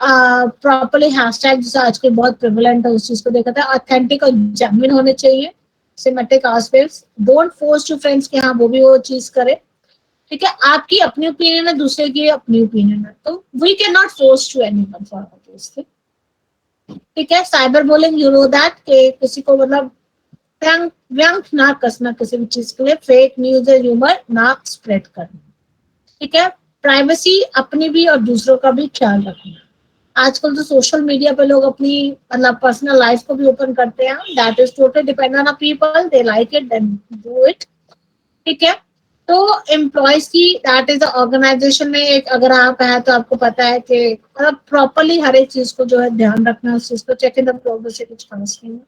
प्रॉपरली हैशटैग जैसे आजकल बहुत प्रिवलेंट है, उस चीज को देखा था। ऑथेंटिक और जेन्युइन होने चाहिए, symmetric aspects, don't force to friends कि हाँ वो भी वो चीज करे, ठीक है। आपकी अपनी ओपिनियन है, दूसरे की अपनी ओपिनियन है, तो we can not force to anyone for this, ठीक है। Cyber bullying, you know that, कि किसी को मतलब व्यंग ना कसना किसी भी चीज के लिए, फेक न्यूज या ह्यूमर ना स्प्रेड करना, ठीक है। प्राइवेसी अपनी भी और दूसरों का भी ख्याल रखना। आजकल तो सोशल मीडिया पे लोग अपनी मतलब पर्सनल लाइफ को भी ओपन करते हैं, that is totally depend on people, they like it then do it, ठीक है। तो एम्प्लॉयज की दैट इज ऑर्गेनाइजेशन में एक अगर आप है तो आपको पता है कि मतलब प्रॉपरली हर एक चीज को जो है ध्यान रखना, उस चीज को चेक इन द प्रोग्रेस से कुछ खास नहीं है।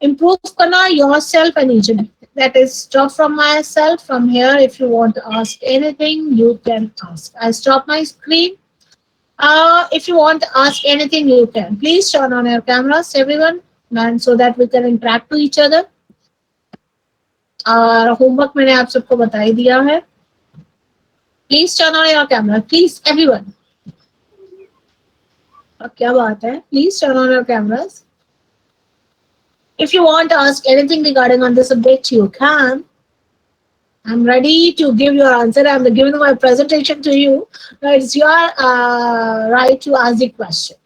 इम्प्रूव करना your self and each, that is stop from myself from here, if you want to ask anything you can ask, I stop my screen. If you want to ask anything, you can. Please turn on your cameras, everyone, and so that we can interact to each other. और homework मैंने आप सबको बता ही दिया है, Please turn on your camera. Please, everyone. क्या बात है? Please turn on your cameras. If you want to ask anything regarding on the subject, you can. I'm ready to give your answer. I'm giving my presentation to you. Now it's your right to ask the question.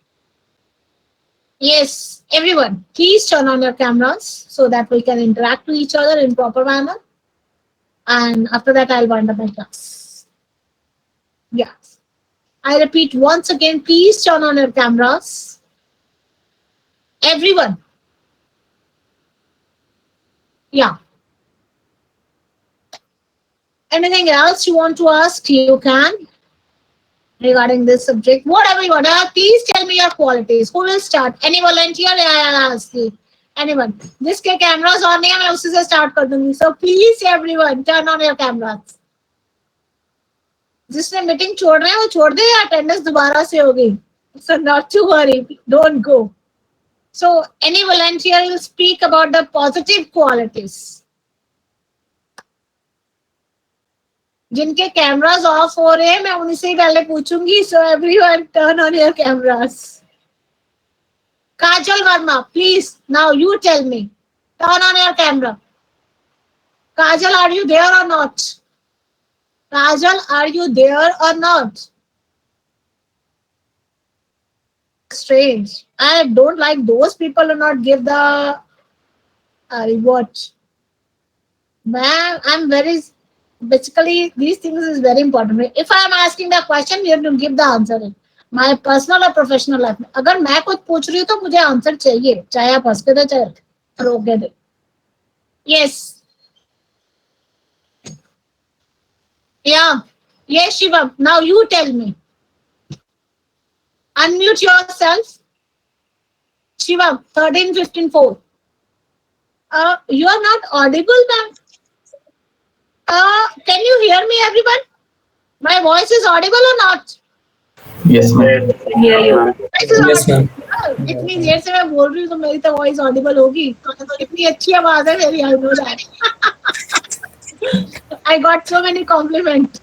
Yes, everyone, please turn on your cameras so that we can interact with each other in proper manner. And after that, I'll wind up my class. Yes. I repeat once again, please turn on your cameras. Everyone. Yeah. Anything else you want to ask, you can. Regarding this subject, whatever you want, please tell me your qualities. Who will start? Any volunteer? I'll ask you. Anyone? जिसके cameras on है, मैं उसी से start कर दूँगी. So please everyone, turn on your cameras. जिसने meeting छोड़ रहे हैं वो छोड़ दे या अटेंडेंस दोबारा से होगी. So not to worry, don't go. So any volunteer will speak about the positive qualities. जिनके कैमरास ऑफ हो रहे हैं मैं उनसे ही पहले पूछूंगी. So everyone turn on your cameras. Kajal Verma, please now you tell me. Turn on your camera. Kajal, are you there or not? Kajal, are you there or not? Strange. I don't like those people who not give the reward. I'm very. Basically, these things is very important. If I am asking the question, you have to give the answer. My personal or professional life. अगर मैं कुछ पूछ रही हूँ तो मुझे answer चाहिए, चाहे आप हंस के दे चाहे रोक के दे. Yes. Yeah. Yes, Shivam. Now you tell me. Unmute yourself. Shivam, 13:15:4. You are not audible, ma'am. Can you hear me, everyone? My voice is audible or not? Yes, ma'am. Yes, ma'am. इतनी देर से मैं बोल रही हूँ तो मेरी तो voice Audible होगी. इतनी अच्छी आवाज है मेरी. I know that. I got so many compliments.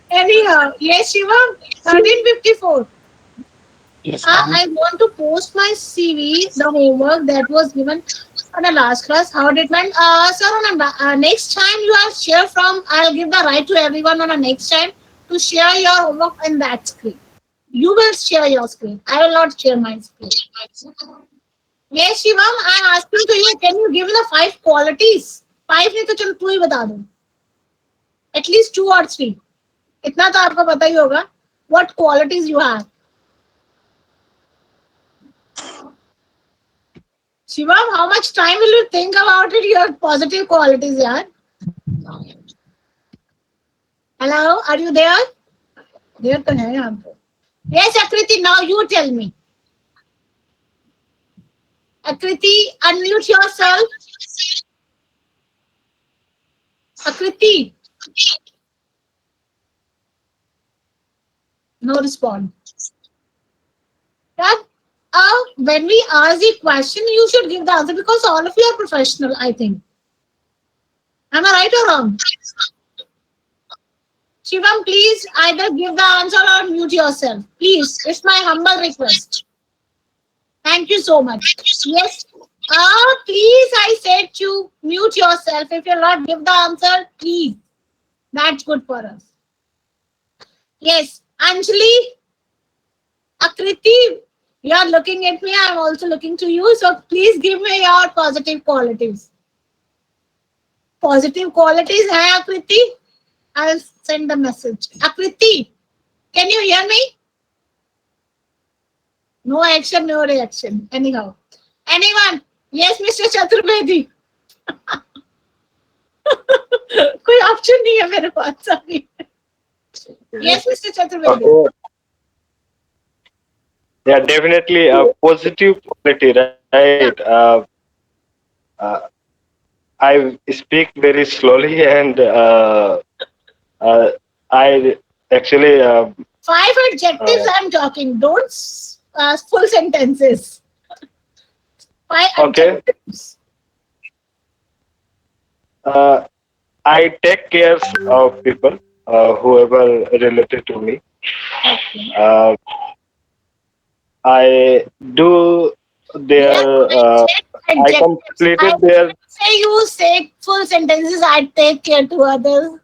Anyhow, yes, Shivam, 13:54. Yes, I want to post my CV, the homework that was given on the last class. How did went? Sir, on a, next time you are share from, I'll give the right to everyone on a next time to share your homework in that screen. You will share your screen. I will not share my screen. Yes, Shivam, I'm asking to you, can you give me the 5 qualities? 5 नहीं तो चलो 2 ही बता दो. At least 2 or 3. इतना तो आपको पता ही होगा. What qualities you have? Shivam, how much time will you think about it? Your positive qualities, yaar. Hello, are you there? There तो है यहाँ पे. Yes, Akriti, now you tell me. Akriti, unmute yourself. Akriti. No response. Yeah. When we ask the question, you should give the answer because all of you are professional, I think. Am I right or wrong? Shivam, please either give the answer or mute yourself. Please, it's my humble request. Thank you so much. Yes. Please, I said to mute yourself. If you'll not give the answer, please. That's good for us. Yes. Anjali, Akriti, you are looking at me. I'm also looking to you. So please give me your positive qualities. Positive qualities, hai Akriti? I'll send the message. Akriti, can you hear me? No action, no reaction. Anyhow. Anyone? Yes, Mr. Chaturvedi. कोई option नहीं है मेरे पास अभी. Yes, Mr. Chaturvedi. Okay. Yeah, definitely a positive quality, right? I speak very slowly and I actually 5 adjectives I'm talking. Don't full sentences. 5 okay. adjectives. I take care of people, whoever related to me. Okay. Uh, I do Yes, their. I I check adjectives. I completed their. say you say full sentences. I take care to others.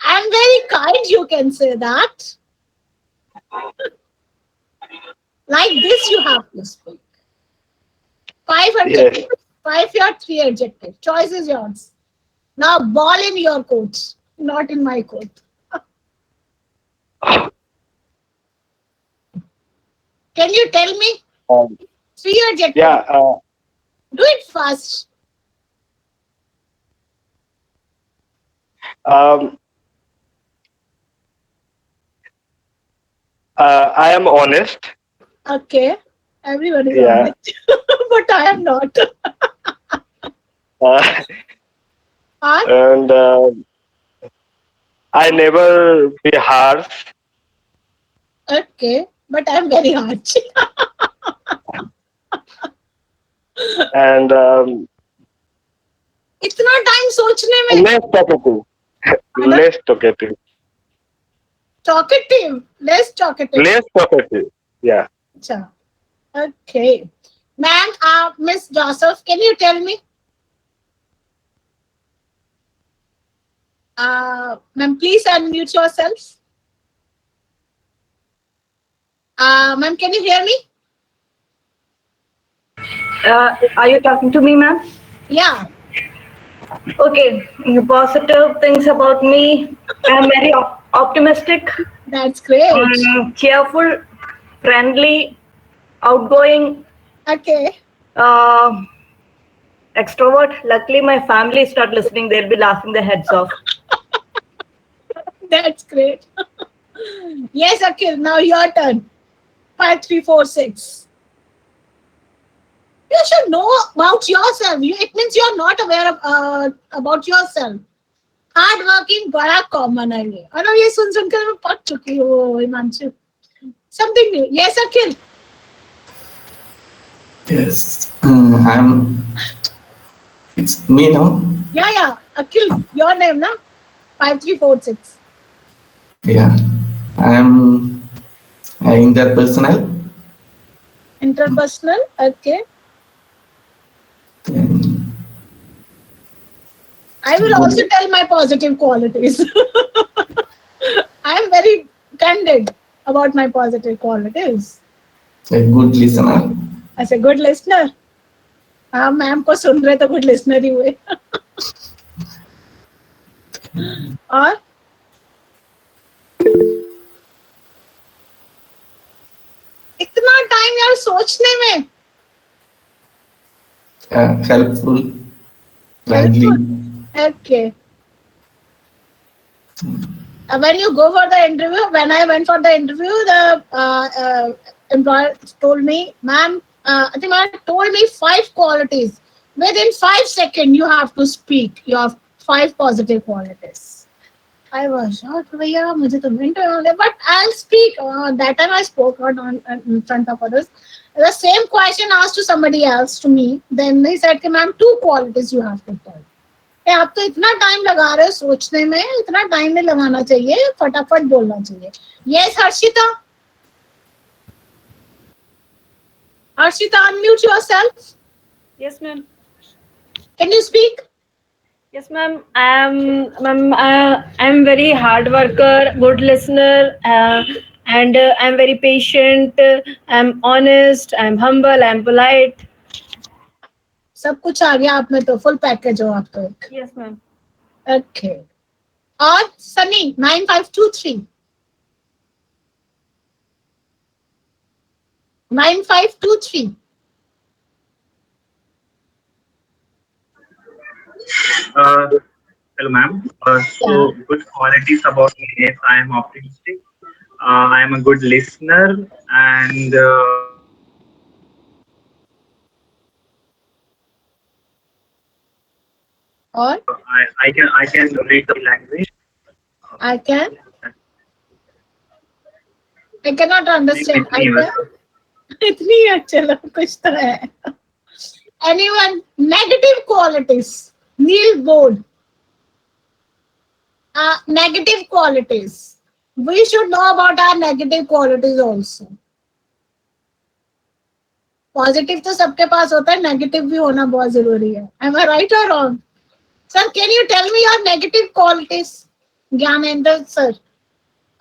I'm very kind. You can say that. Like this, you have to speak. 5 adjectives. Yes. 5 or 3 adjectives. Choice is yours. Now, ball in your court, not in my court. Can you tell me Um, 3 adjectives? yeah. Do it fast. Um, I am honest. Okay. Everyone is Yeah. honest, but I am not. Uh, Or, and I never be harsh. okay, but I'm very harsh. And इतना time सोचने में less talkative. Pardon? Less talkative. Talkative, less talkative. Less talkative. Yeah. अच्छा, okay. Ma'am, Miss Joseph, can you tell me? Ma'am, please unmute yourself. Ma'am, can you hear me? Are you talking to me, ma'am? Yeah. Okay. Positive things about me. I'm very optimistic. That's great. Cheerful, friendly, outgoing, Okay. extrovert. Luckily, my family start listening. They'll be laughing their heads off. That's great. Yes, Akhil, now your turn. 5, 3, 4, 6. You should know about yourself. It means you're not aware of, about yourself. Hard working बड़ा common है ये और ये सुनकर मैं पक चुकी हूँ Himanshu something new yes Akhil Yes. It's me now. या अखिल योर नेम ना 5346 Yeah. I am interpersonal. Interpersonal okay I will also tell my positive qualities. I am very candid about my positive qualities. A good listener. As a good listener. हाँ ma'am को सुन रहे तो good listener ही हुए और इतना time यार सोचने में Helpful. Friendly. Okay. When you go for the interview, when I went for the interview, the employer told me, ma'am, I think I told me 5 qualities. Within 5 seconds, you have to speak your 5 positive qualities. I was shocked, भैया मुझे तो interview, but I'll speak. That time I spoke out in front of others. The same question asked to somebody else to me. Then he said, ma'am, 2 qualities you have to tell. आप तो इतना time लगा रहे हो सोचने में इतना time नहीं लगाना चाहिए फटाफट बोलना चाहिए yes Harshita unmute yourself Yes, ma'am. can you speak Yes, ma'am. I'm very hard worker, good listener, and I'm very patient. I'm honest. I'm humble. I'm polite. सब कुछ आ गया आप में तो फुल पैकेज हो आप तो Yes, ma'am. ओके और Sunny 9523 9523 Hello, ma'am. So, good qualities about me is I am optimistic. I am a good listener, and और I can read the language. I can I cannot understand I can इतनी है चलो कुछ तो है anyone negative qualities Neil bored. Negative qualities. We should know about our negative qualities also. Positive तो सबके पास होता है, नेगेटिव भी होना बहुत जरूरी है. Am I right or wrong? Sir, can you tell me your negative qualities? Gyanendra sir,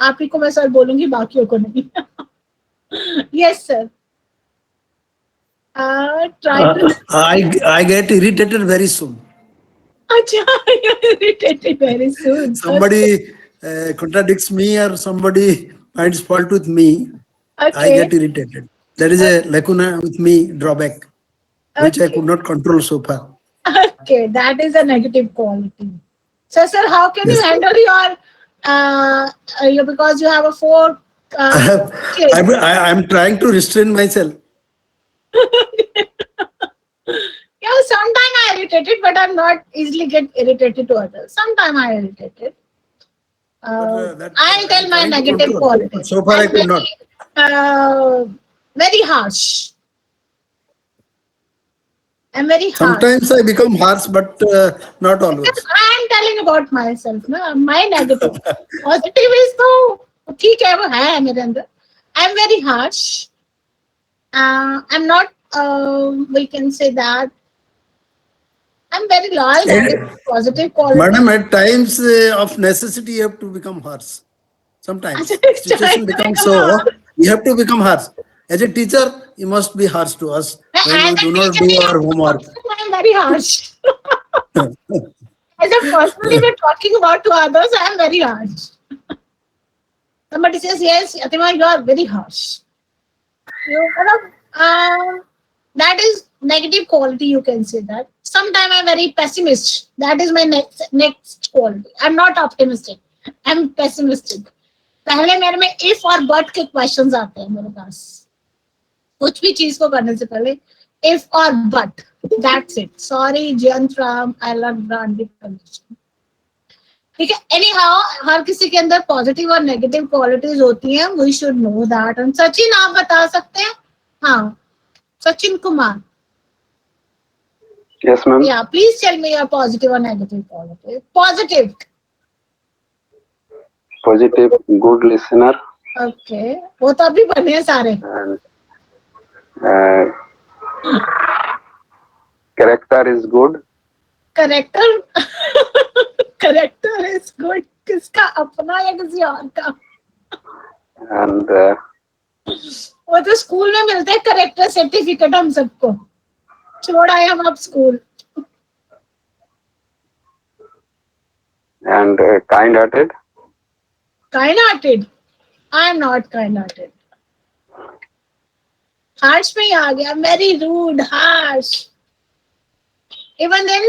आप ही को मैं सर बोलूंगी, बाकियों को नहीं. Yes sir. Try to. I get irritated very soon. अच्छा, you're irritated very soon. Somebody contradicts me or somebody finds fault with me, I Okay. get irritated. There is a lacuna with me, drawback, which I could not control so far. Okay, that is a negative quality. So, sir, how can you Yes. handle your because you have a 4 kids? I'm trying to restrain myself. Yeah, sometimes I irritated, but I'm not easily get irritated to others. Sometimes I irritated. I tell my negative qualities. So far, I could not. Very harsh. I'm very harsh. Sometimes I become harsh, but not always. I'm telling about myself. No? My negative. Positive is तो ठीक है, वो है मेरे अंदर. I'm very harsh. I'm not. We can say that. I'm very loyal. That is positive quality. Madam, at times of necessity, you have to become harsh. Sometimes situation becomes so, you have to become harsh. As a teacher, you must be harsh to us when we do not do our homework. I'm very harsh. As a personally we're talking about to others, I'm very harsh. Somebody says, yes, Yatima, you are very harsh. That is negative quality, you can say that. Sometimes I'm very pessimist. That is my next quality. I'm not optimistic. I'm pessimistic. पहले मेरे में if और but के questions आते हैं मेरे पास. कुछ भी चीज को करने से पहले if or but. That's it. Sorry, Jantram, I love branded condition. ठीक है. Anyhow, हर किसी के अंदर पॉजिटिव और नेगेटिव क्वालिटीज होती हैं. We should know that. And Sachin, आप बता सकते हैं? हाँ, Sachin Kumar. Yes, ma'am. Yeah, please tell me your positive or negative quality. Positive. Positive, good listener. Okay. वो तो अभी बने हैं सारे. And character is good. Character. Character is good. किसका अपना या किसी और का? And वो तो स्कूल में मिलते हैं करेक्टर सर्टिफिकेट हम सबको. छोड़ आए हम अब school. And kind-hearted. Kind-hearted. I am not kind-hearted. Harsh में ही आ गया. Very rude, harsh. Even then,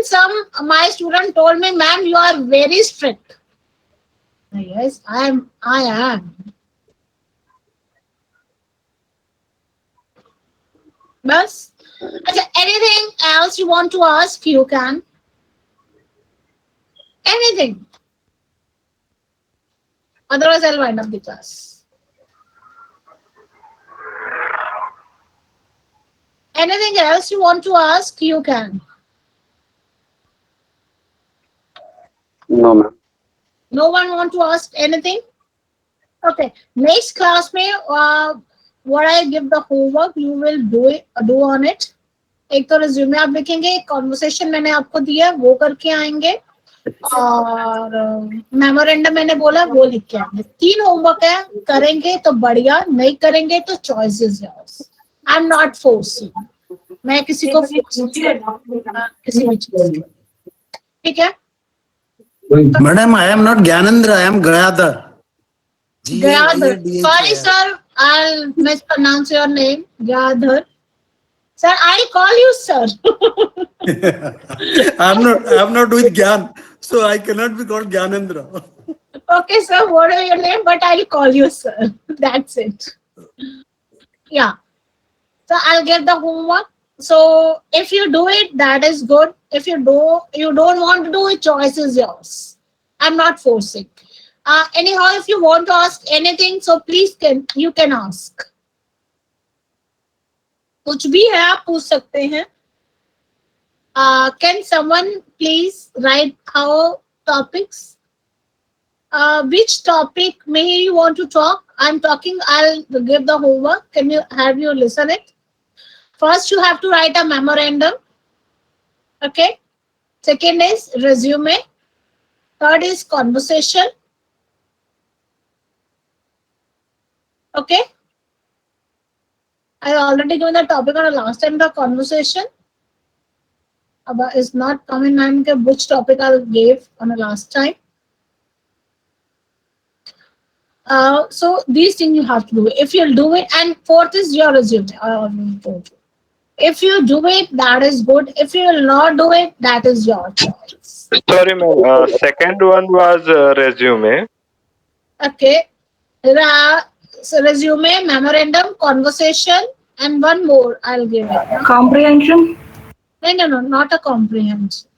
my student told me, "Ma'am, you are very strict." Yes, I am. Bas. Anything else you want to ask, you can. Anything. Otherwise, I'll wind up the class. Anything else you want to ask, you can. No, ma'am. No one want to ask anything? Okay. Next class में what I give the homework, you will do on it. एक तो resume आप लिखेंगे, conversation मैंने आपको दिया वो करके आएंगे, और मेमोरेंडम मैंने बोला वो लिख के आएंगे. 3 होमवर्क है, करेंगे तो बढ़िया, नहीं करेंगे तो choices yours. I'm not forcing. मैं किसी को किसी भी चीज. ठीक है? Madam, I am not Gyanendra, I am Gayadhar. Gayadhar. Sorry, sir. I'll mispronounce your name. Gayadhar. Sir, I'll call you sir. I'm not with Gyan, so I cannot be called Gyanendra. Okay, sir. Whatever your name, but I'll call you sir. That's it. Yeah. So I'll get the homework. So if you do it, that is good. If you don't want to do it, choice is yours. I'm not forcing. Anyhow, if you want to ask anything, so please you can ask. कुछ भी है आप पूछ सकते हैं. Can someone please write our topics? Which topic may you want to talk? I'm talking. I'll give the homework. Can you have you listen it? First, you have to write a memorandum. Okay. Second is resume. Third is conversation. Okay. I already given the topic on the last time. The conversation. Is not coming mind which topic I gave on the last time. So these things you have to do. If you'll do it, and fourth is your resume. I already told you. If you do it, that is good. If you will not do it, that is your choice. Sorry, ma'am. Second one was resume. Okay. So resume, memorandum, conversation, and one more I'll give it. Comprehension? No, not a comprehension.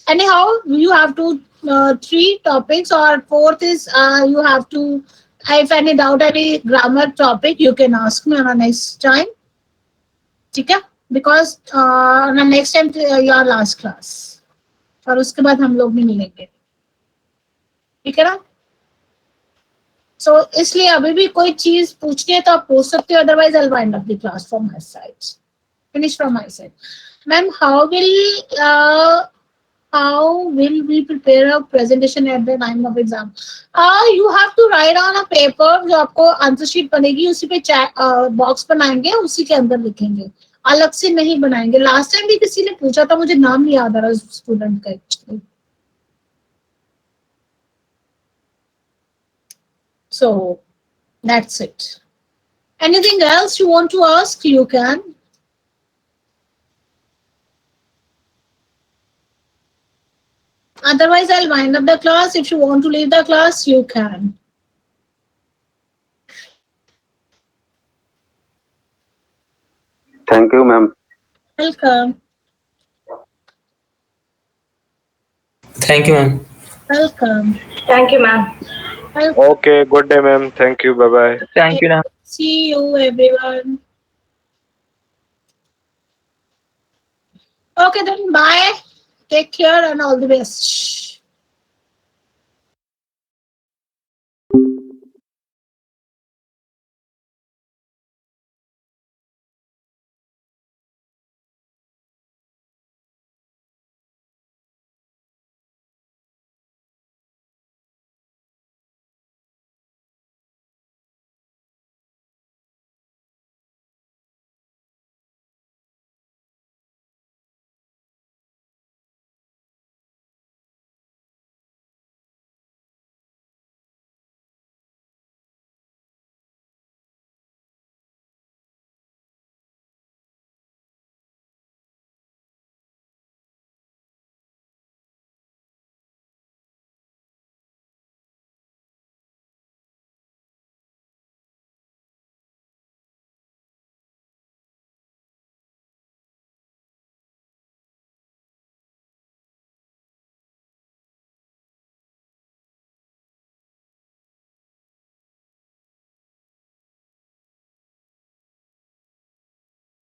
Anyhow, you have to three topics, or fourth is you have to. If any doubt, any grammar topic, you can ask me on the next time. Okay? Because on the next time your last class. और उसके बाद हम लोग नहीं मिलेंगे. ठीक है ना? So इसलिए अभी भी कोई चीज पूछनी है तो आप पूछ सकते हो. Otherwise, I'll wind up the class from my side. Finish from my side. Ma'am, how will we prepare a presentation at the time of exam? You have to write on a paper. जो आपको answer sheet बनेगी उसी पे box बनाएंगे, उसी के अंदर लिखेंगे. अलग से नहीं बनाएंगे. लास्ट टाइम भी किसी ने पूछा था, मुझे नाम नहीं याद आ रहा स्टूडेंट का. So that's it. Anything else you want to ask? You can. Otherwise, I'll wind up the class. If you want to leave the class, you can. Thank you, ma'am. Welcome. Thank you, ma'am. Welcome. Thank you, ma'am. Okay, good day, ma'am. Thank you. Bye bye. Thank you, ma'am. See you, everyone. Okay, then bye. Take care and all the best.